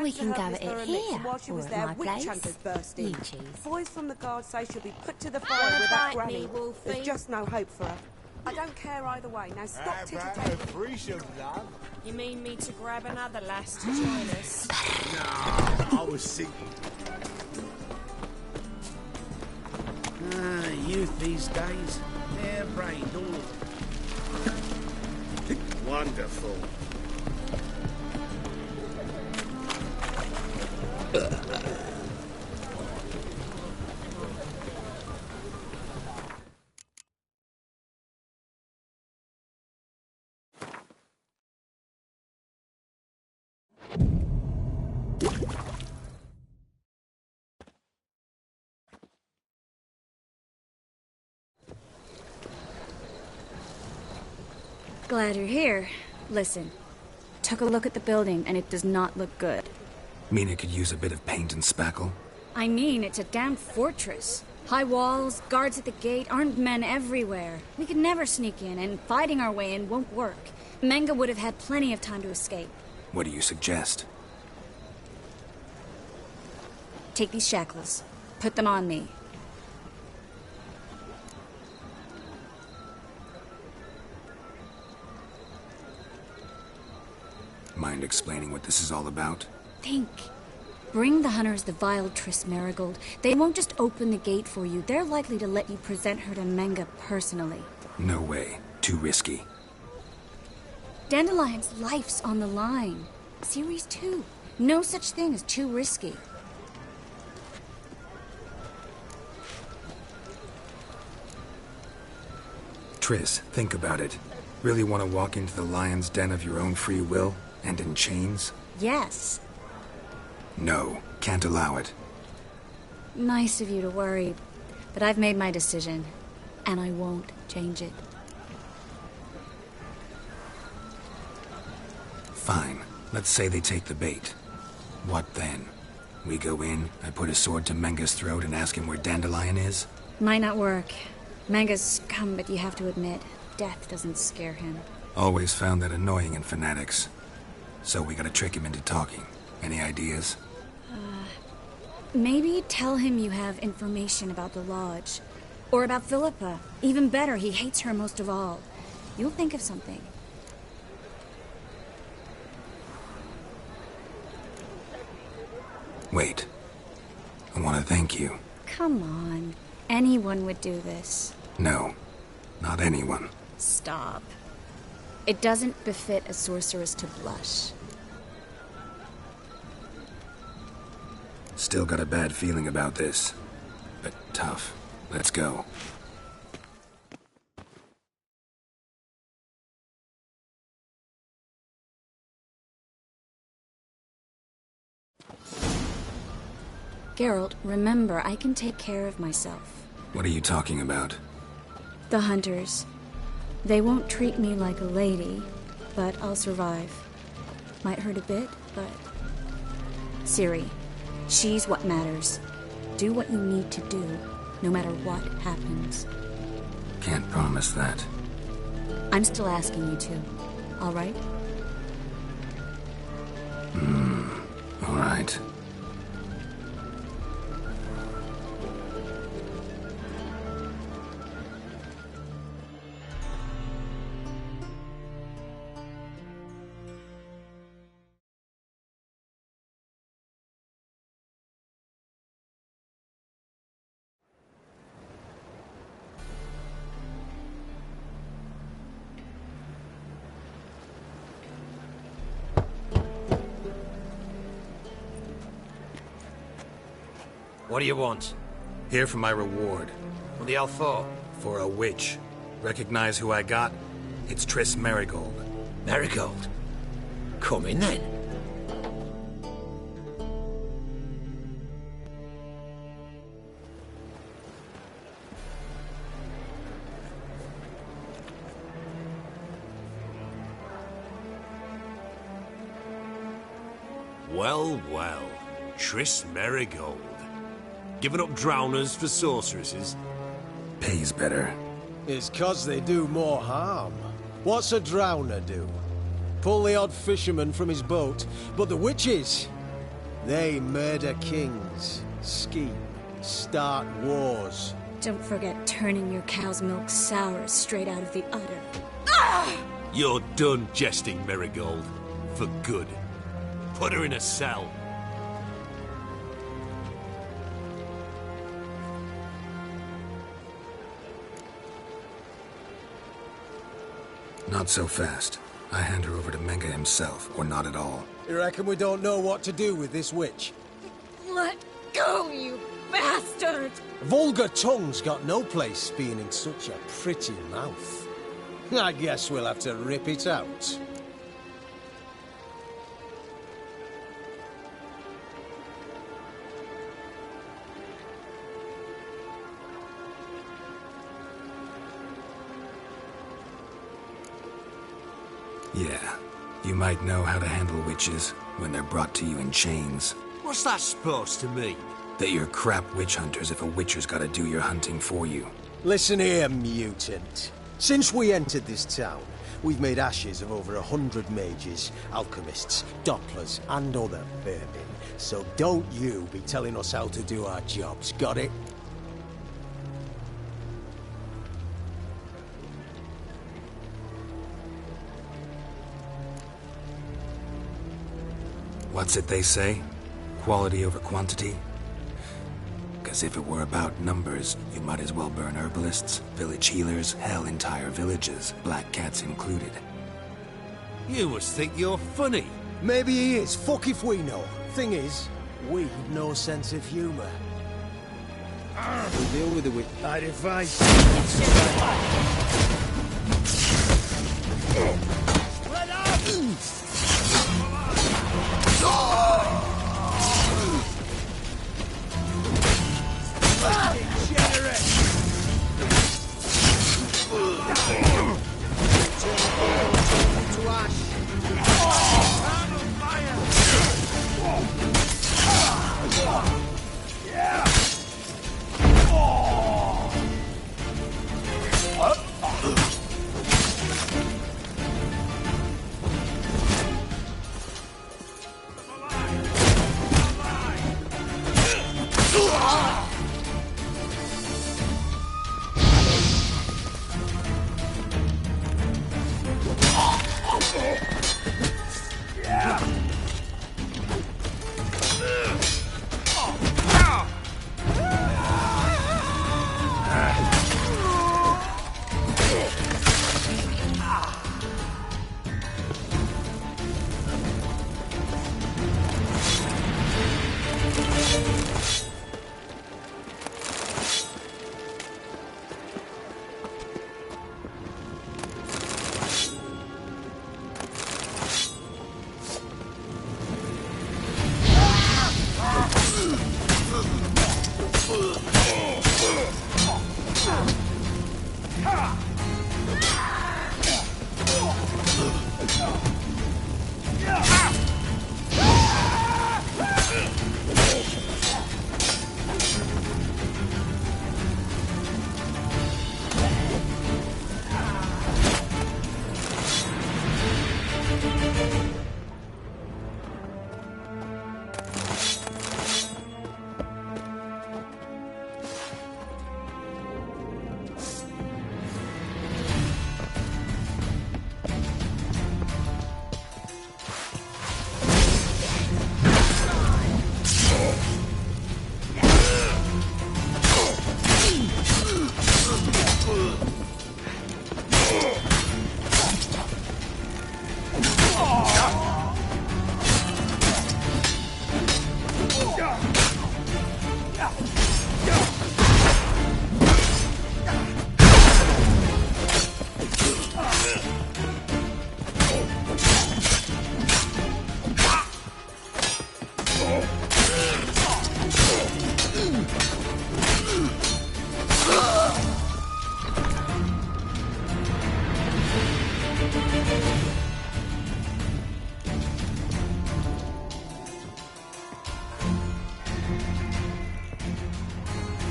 We can go at it here, or at my place. You choose. Boys from the guard say she'll be put to the fire with that granny. There's just no hope for her. I don't care either way. Now stop titty-tatting. You mean me to grab another lass to join us? No, I was thinking. Youth these days, they're brained all of them. Wonderful. Glad you're here. Listen, took a look at the building and it does not look good. Mean it could use a bit of paint and spackle? I mean, it's a damn fortress. High walls, guards at the gate, armed men everywhere. We could never sneak in, and fighting our way in won't work. Menge would have had plenty of time to escape. What do you suggest? Take these shackles. Put them on me. Mind explaining what this is all about? Think. Bring the hunters the vile Triss Merigold. They won't just open the gate for you. They're likely to let you present her to Menge personally. No way. Too risky. Dandelion's life's on the line. Series 2. No such thing as too risky. Triss, think about it. Really want to walk into the lion's den of your own free will? And in chains? Yes. No, can't allow it. Nice of you to worry, but I've made my decision, and I won't change it. Fine. Let's say they take the bait. What then? We go in, I put a sword to Menge's throat and ask him where Dandelion is? Might not work. Menge's scum, but you have to admit, death doesn't scare him. Always found that annoying in fanatics. So we gotta trick him into talking. Any ideas? Maybe tell him you have information about the Lodge. Or about Philippa. Even better, he hates her most of all. You'll think of something. Wait. I want to thank you. Come on. Anyone would do this. No. Not anyone. Stop. It doesn't befit a sorceress to blush. Still got a bad feeling about this. But tough. Let's go. Geralt, remember, I can take care of myself. What are you talking about? The hunters. They won't treat me like a lady, but I'll survive. Might hurt a bit, but... Ciri, she's what matters. Do what you need to do, no matter what happens. Can't promise that. I'm still asking you to, all right? All right. What do you want? Here for my reward. What the hell for? For a witch. Recognize who I got? It's Triss Merigold. Merigold? Come in then. Well, well. Triss Merigold. Giving up drowners for sorceresses? Pays better. It's 'cause they do more harm. What's a drowner do? Pull the odd fisherman from his boat. But the witches, they murder kings, scheme, start wars. Don't forget turning your cow's milk sour straight out of the udder. You're done jesting, Merigold. For good. Put her in a cell. Not so fast. I hand her over to Menga himself, or not at all. You reckon we don't know what to do with this witch? Let go, you bastard! Vulgar tongue's got no place being in such a pretty mouth. I guess we'll have to rip it out. Yeah. You might know how to handle witches when they're brought to you in chains. What's that supposed to mean? That you're crap witch hunters if a witcher's gotta do your hunting for you. Listen here, mutant. Since we entered this town, we've made ashes of over 100 mages, alchemists, dopplers, and other vermin. So don't you be telling us how to do our jobs, got it? What's it they say? Quality over quantity? Because if it were about numbers, you might as well burn herbalists, village healers, hell, entire villages, black cats included. You must think you're funny. Maybe he is. Fuck if we know. Thing is, we've no sense of humor. We'll deal with it with bad advice. Let up!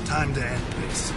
Time to end this.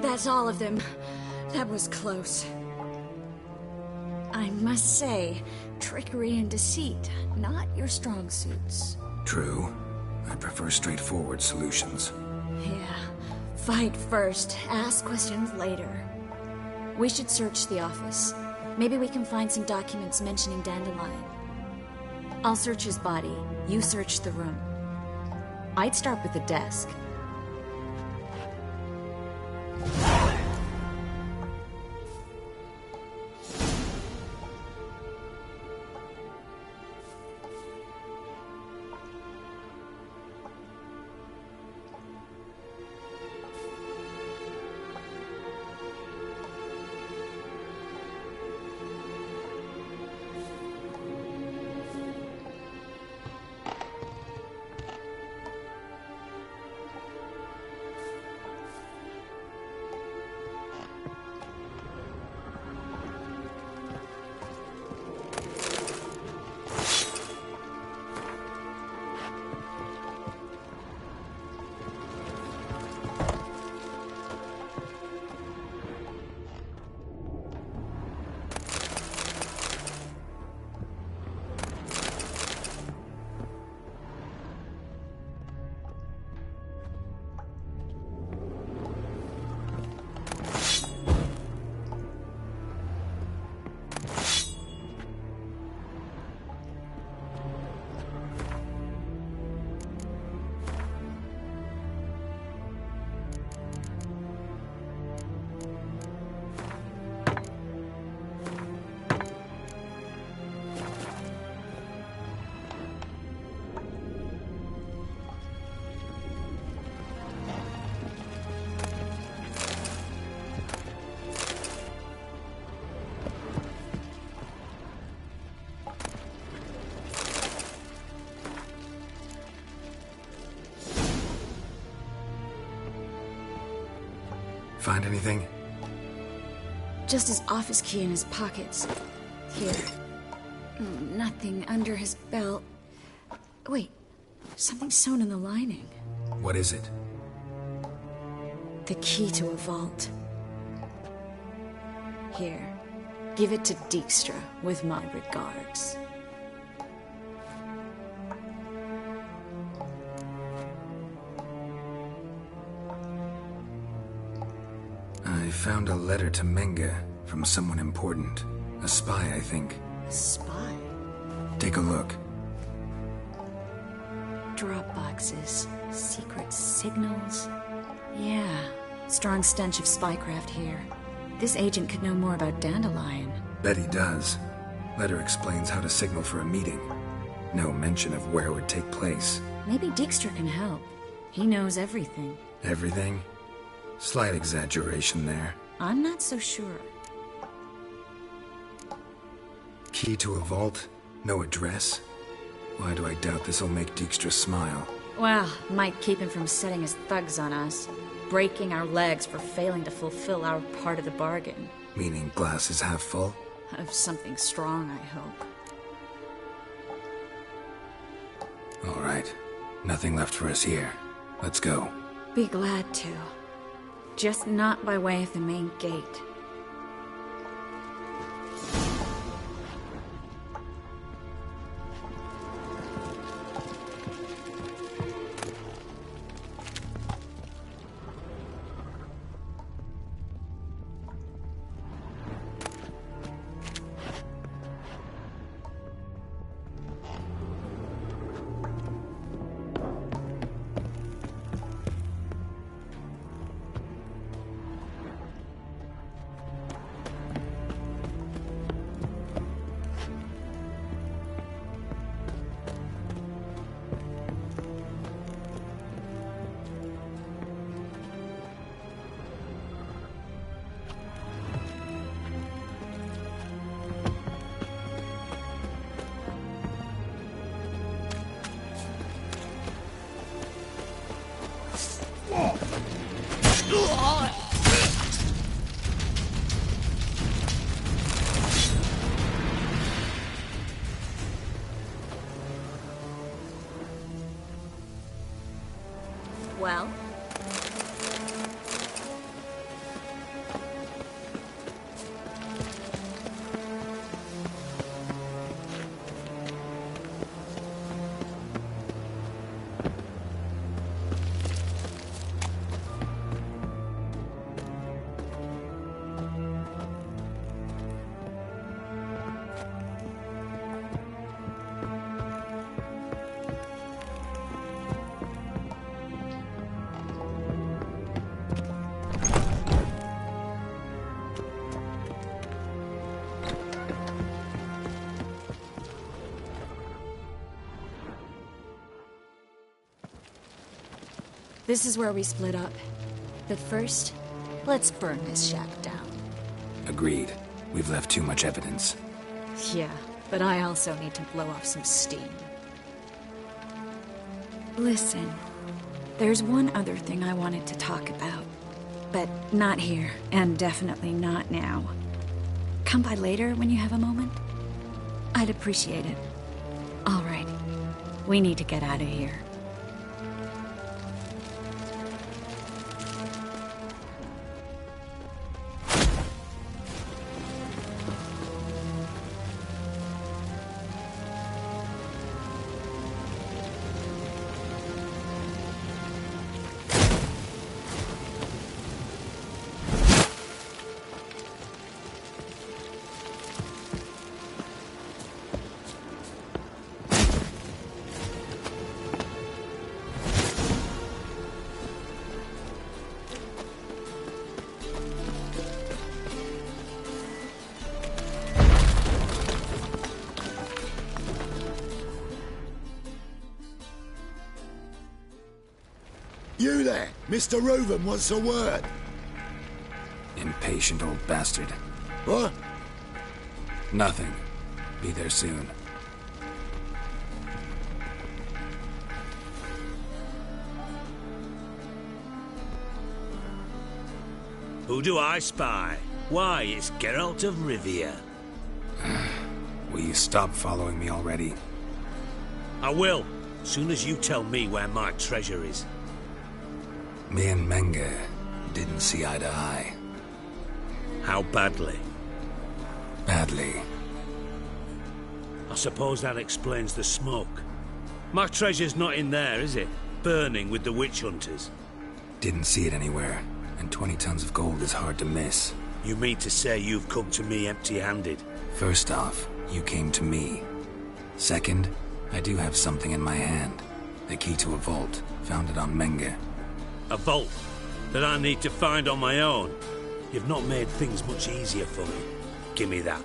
That's all of them. That was close. I must say, trickery and deceit, not your strong suits. True. I prefer straightforward solutions. Yeah. Fight first, ask questions later. We should search the office. Maybe we can find some documents mentioning Dandelion. I'll search his body. You search the room. I'd start with the desk. Find anything? Just his office key in his pockets. Here. Nothing under his belt. Wait, something sewn in the lining. What is it? The key to a vault. Here, give it to Dijkstra with my regards. I found a letter to Menge from someone important. A spy, I think. A spy? Take a look. Drop boxes, secret signals. Yeah, strong stench of spycraft here. This agent could know more about Dandelion. Bet he does. Letter explains how to signal for a meeting. No mention of where it would take place. Maybe Dijkstra can help. He knows everything. Everything? Slight exaggeration there. I'm not so sure. Key to a vault? No address? Why do I doubt this'll make Dijkstra smile? Well, might keep him from setting his thugs on us. Breaking our legs for failing to fulfill our part of the bargain. Meaning glass is half full? Of something strong, I hope. All right. Nothing left for us here. Let's go. Be glad to. Just not by way of the main gate. Well? This is where we split up. But first, let's burn this shack down. Agreed. We've left too much evidence. Yeah, but I also need to blow off some steam. Listen, there's one other thing I wanted to talk about. But not here, and definitely not now. Come by later when you have a moment? I'd appreciate it. All right. We need to get out of here. You there! Mr. Reuven wants a word. Impatient old bastard. What? Nothing. Be there soon. Who do I spy? Why, it's Geralt of Rivia. Will you stop following me already? I will, soon as you tell me where my treasure is. Me and Menge didn't see eye to eye. How badly? Badly. I suppose that explains the smoke. My treasure's not in there, is it? Burning with the witch hunters. Didn't see it anywhere, and 20 tons of gold is hard to miss. You mean to say you've come to me empty-handed? First off, you came to me. Second, I do have something in my hand. The key to a vault, found it on Menge. A vault that I need to find on my own. You've not made things much easier for me. Give me that.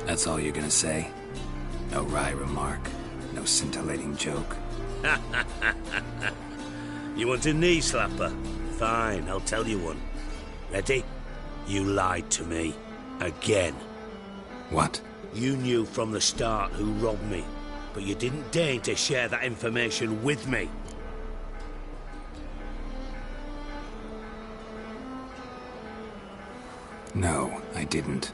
That's all you're gonna say? No wry remark? No scintillating joke? You want a knee slapper? Fine, I'll tell you one. Ready? You lied to me. Again. What? You knew from the start who robbed me, but you didn't deign to share that information with me. No, I didn't.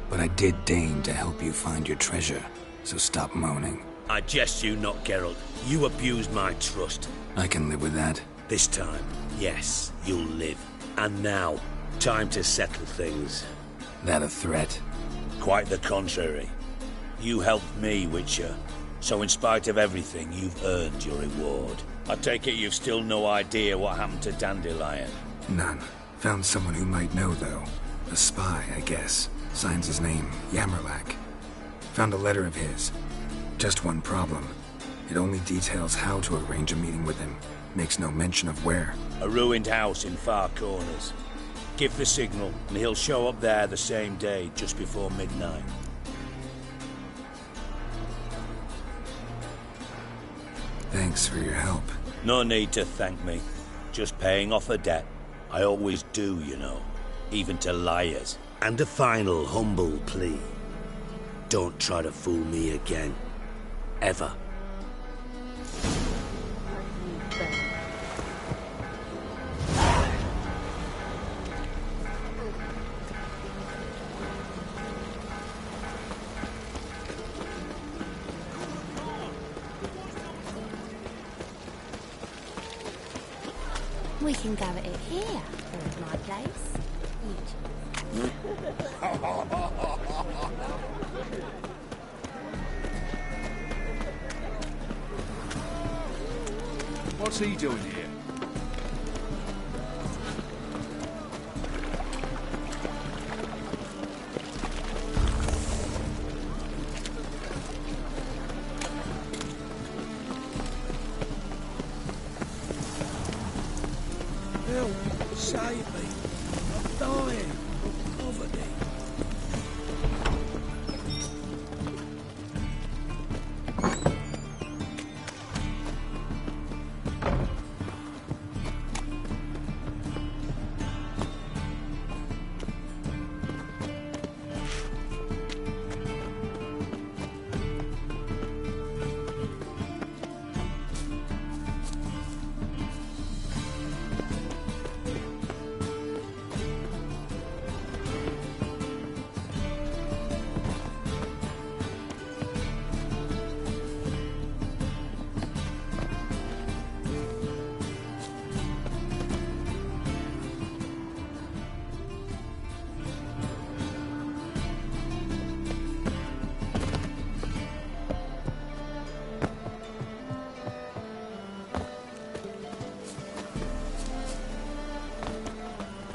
But I did deign to help you find your treasure, so stop moaning. I jest you not, Geralt. You abused my trust. I can live with that. This time, yes, you'll live. And now, time to settle things. That a threat? Quite the contrary. You helped me, Witcher. So in spite of everything, you've earned your reward. I take it you've still no idea what happened to Dandelion? None. Found someone who might know, though. A spy, I guess. Signs his name, Yamerlak. Found a letter of his. Just one problem. It only details how to arrange a meeting with him. Makes no mention of where. A ruined house in Far Corners. Give the signal, and he'll show up there the same day, just before midnight. Thanks for your help. No need to thank me. Just paying off a debt. I always do, you know. Even to liars. And a final humble plea. Don't try to fool me again. Ever. We can go at it here, or at my place. What's he doing here? Help! Save me! I'm dying of poverty.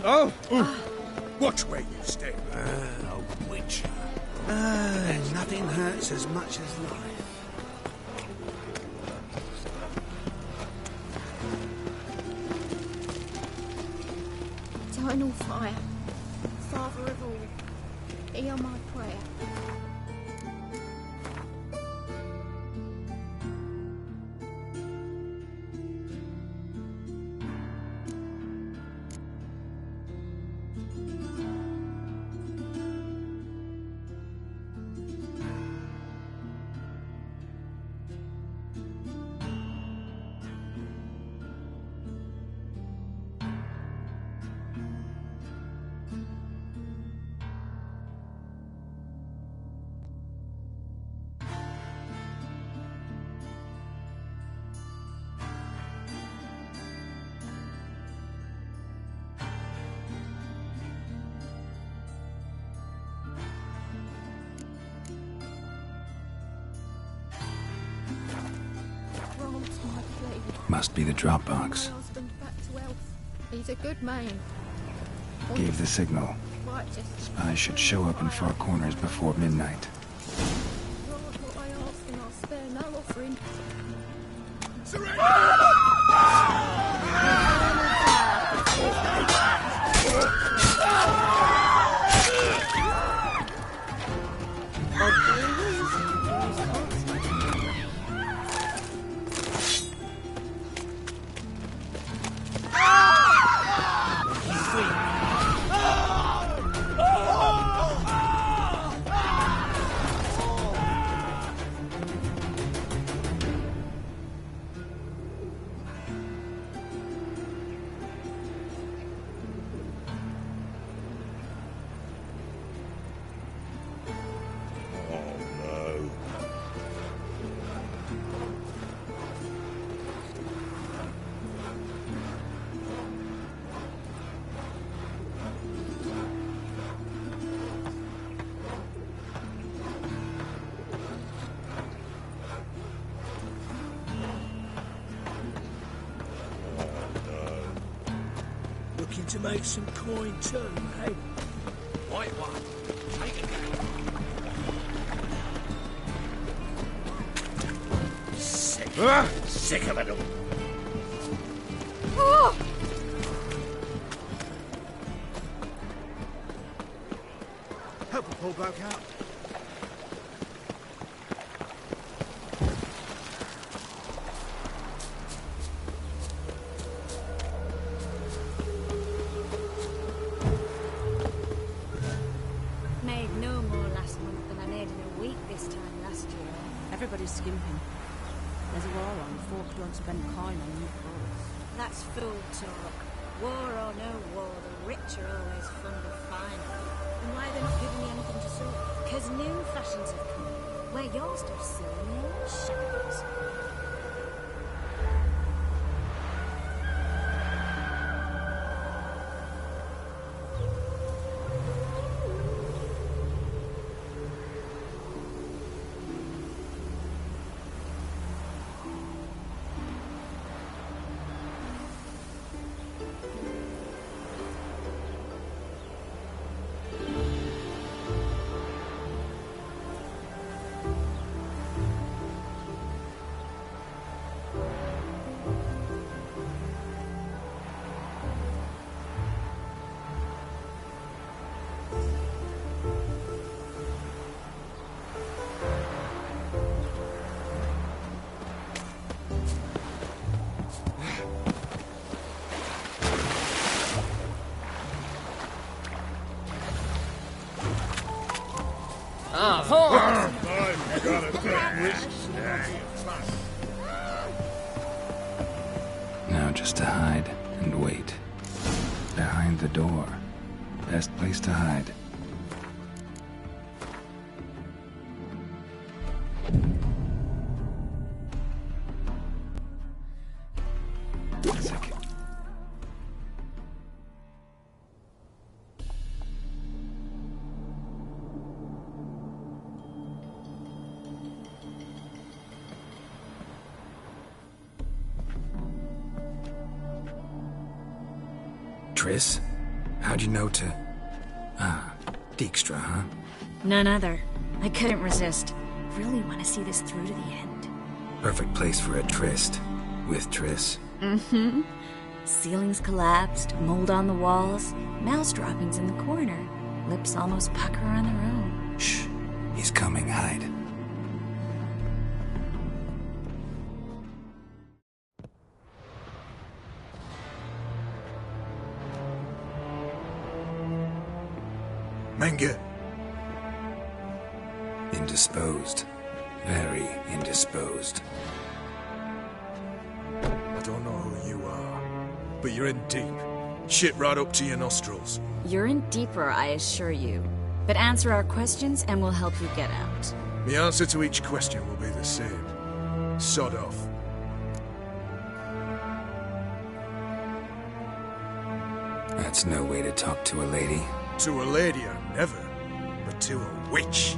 Oh! Watch where you step. Oh, Witcher. Nothing hurts as much as life. Eternal fire, Father of all, hear my prayer. Must be the Dropbox. He's a good man. Gave the signal. Spies should show up in Far Corners before midnight. What I ask and I'll spare no offering. I'll make some coin too, eh? White one. Take it. Sick. Sick of it all. Oh! Help a poor bloke out. Made no more last month than I made in a week this time last year. Everybody's skimping. There's a war on. Folk don't spend coin on new clothes. That's fool talk. War or no war, the rich are always fun to find. And why are they not giving me anything to sew? Because new fashions have come, where yours are sewing in shadows. Now just to hide and wait. Behind the door. Best place to hide. Triss? How'd you know to... Ah, Dijkstra, huh? None other. I couldn't resist. Really want to see this through to the end. Perfect place for a tryst. With Triss. Mm-hmm. Ceilings collapsed, mold on the walls, mouse droppings in the corner. Lips almost pucker on their own. Shh. He's coming, hide. Menge. Indisposed. Very indisposed. I don't know who you are, but you're in deep. Shit right up to your nostrils. You're in deeper, I assure you. But answer our questions and we'll help you get out. The answer to each question will be the same. Sod off. That's no way to talk to a lady. To a lady, I never. But to a witch.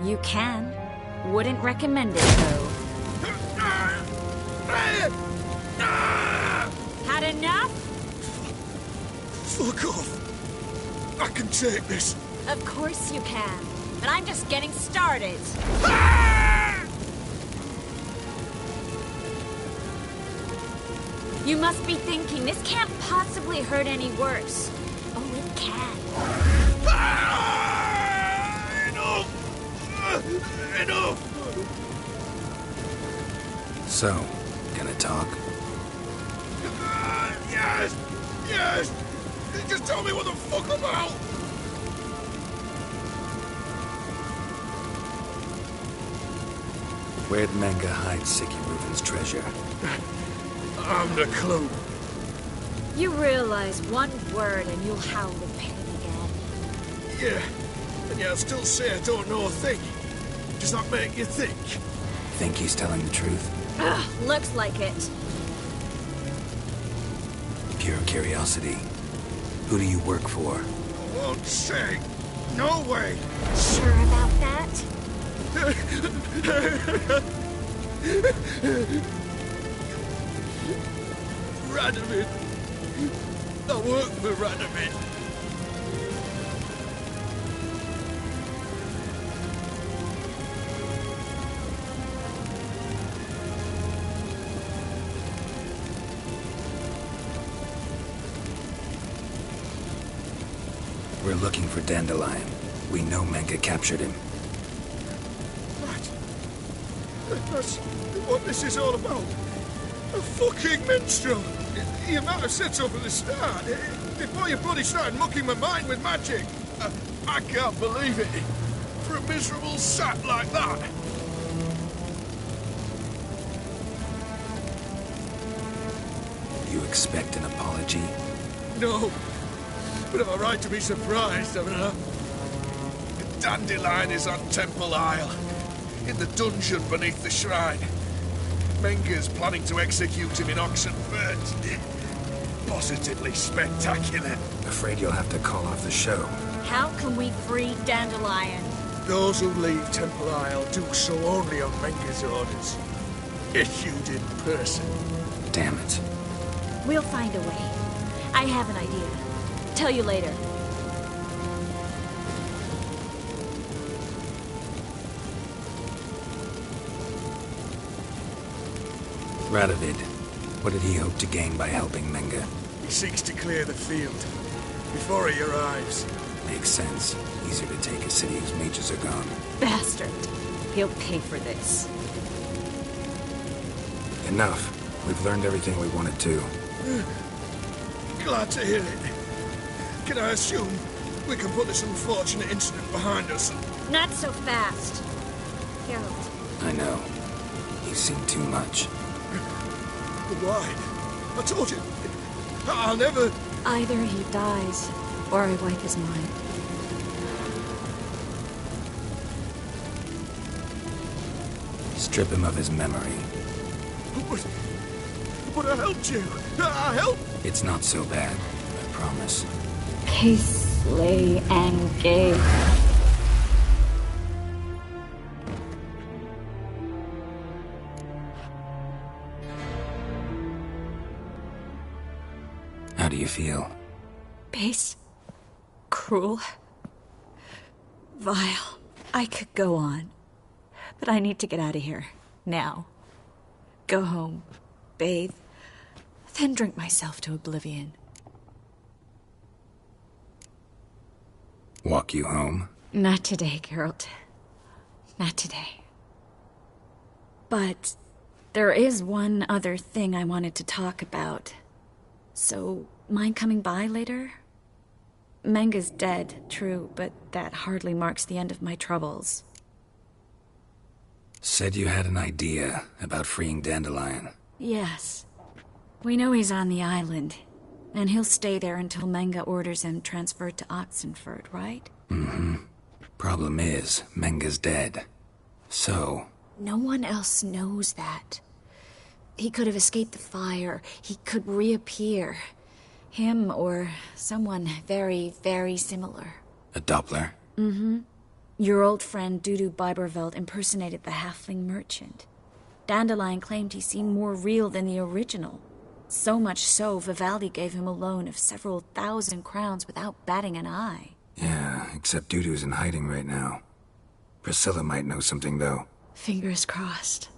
You can. Wouldn't recommend it, though. Had enough? Fuck off. I can take this. Of course you can. But I'm just getting started. You must be thinking, this can't possibly hurt any worse. Oh, it can. Enough! So, gonna talk? Yes! Yes! Just tell me what the fuck about! Where'd Menge hide Siki Reuven's treasure? I haven't a clue. You realize one word and you'll howl with pain again. Yeah, and yet I still say I don't know a thing. Does that make you think? Think he's telling the truth? Ugh, looks like it. Pure curiosity. Who do you work for? I won't say. No way. Sure about that? Radovid. I work for Radomir. We're looking for Dandelion. We know Menge captured him. That's what this is all about. A fucking minstrel! You might have said so from the start. Before you bloody started mucking my mind with magic. I can't believe it. For a miserable sap like that. You expect an apology? No. But I'm right to be surprised, haven't I? Dandelion is on Temple Isle. In the dungeon beneath the shrine. Menge's planning to execute him in Oxenfurt. Positively spectacular. Afraid you'll have to call off the show. How can we free Dandelion? Those who leave Temple Isle do so only on Menge's orders. Issued in person. Damn it. We'll find a way. I have an idea. Tell you later. Radovid, what did he hope to gain by helping Menge? He seeks to clear the field before he arrives. Makes sense. Easier to take a city whose mages are gone. Bastard. He'll pay for this. Enough. We've learned everything we wanted to. Glad to hear it. Can I assume we can put this unfortunate incident behind us? Not so fast. Geralt. I know. You've seen too much. Why? I told you. I'll never... Either he dies, or I wipe his mind. Strip him of his memory. But I helped you. I helped... It's not so bad, I promise. Peacefully engage. How do you feel? Base. Cruel. Vile. I could go on. But I need to get out of here. Now. Go home. Bathe. Then drink myself to oblivion. Walk you home? Not today, Geralt. Not today. But there is one other thing I wanted to talk about. So, mind coming by later? Menge's dead, true, but that hardly marks the end of my troubles. Said you had an idea about freeing Dandelion. Yes. We know he's on the island, and he'll stay there until Menge orders him transferred to Oxenfurt, right? Mm-hmm. Problem is, Menge's dead. So... No one else knows that. He could have escaped the fire. He could reappear. Him or someone very, very similar. A Doppler? Mm-hmm. Your old friend Dudu Biberveld impersonated the halfling merchant. Dandelion claimed he seemed more real than the original. So much so, Vivaldi gave him a loan of several thousand crowns without batting an eye. Yeah, except Dudu's in hiding right now. Priscilla might know something, though. Fingers crossed.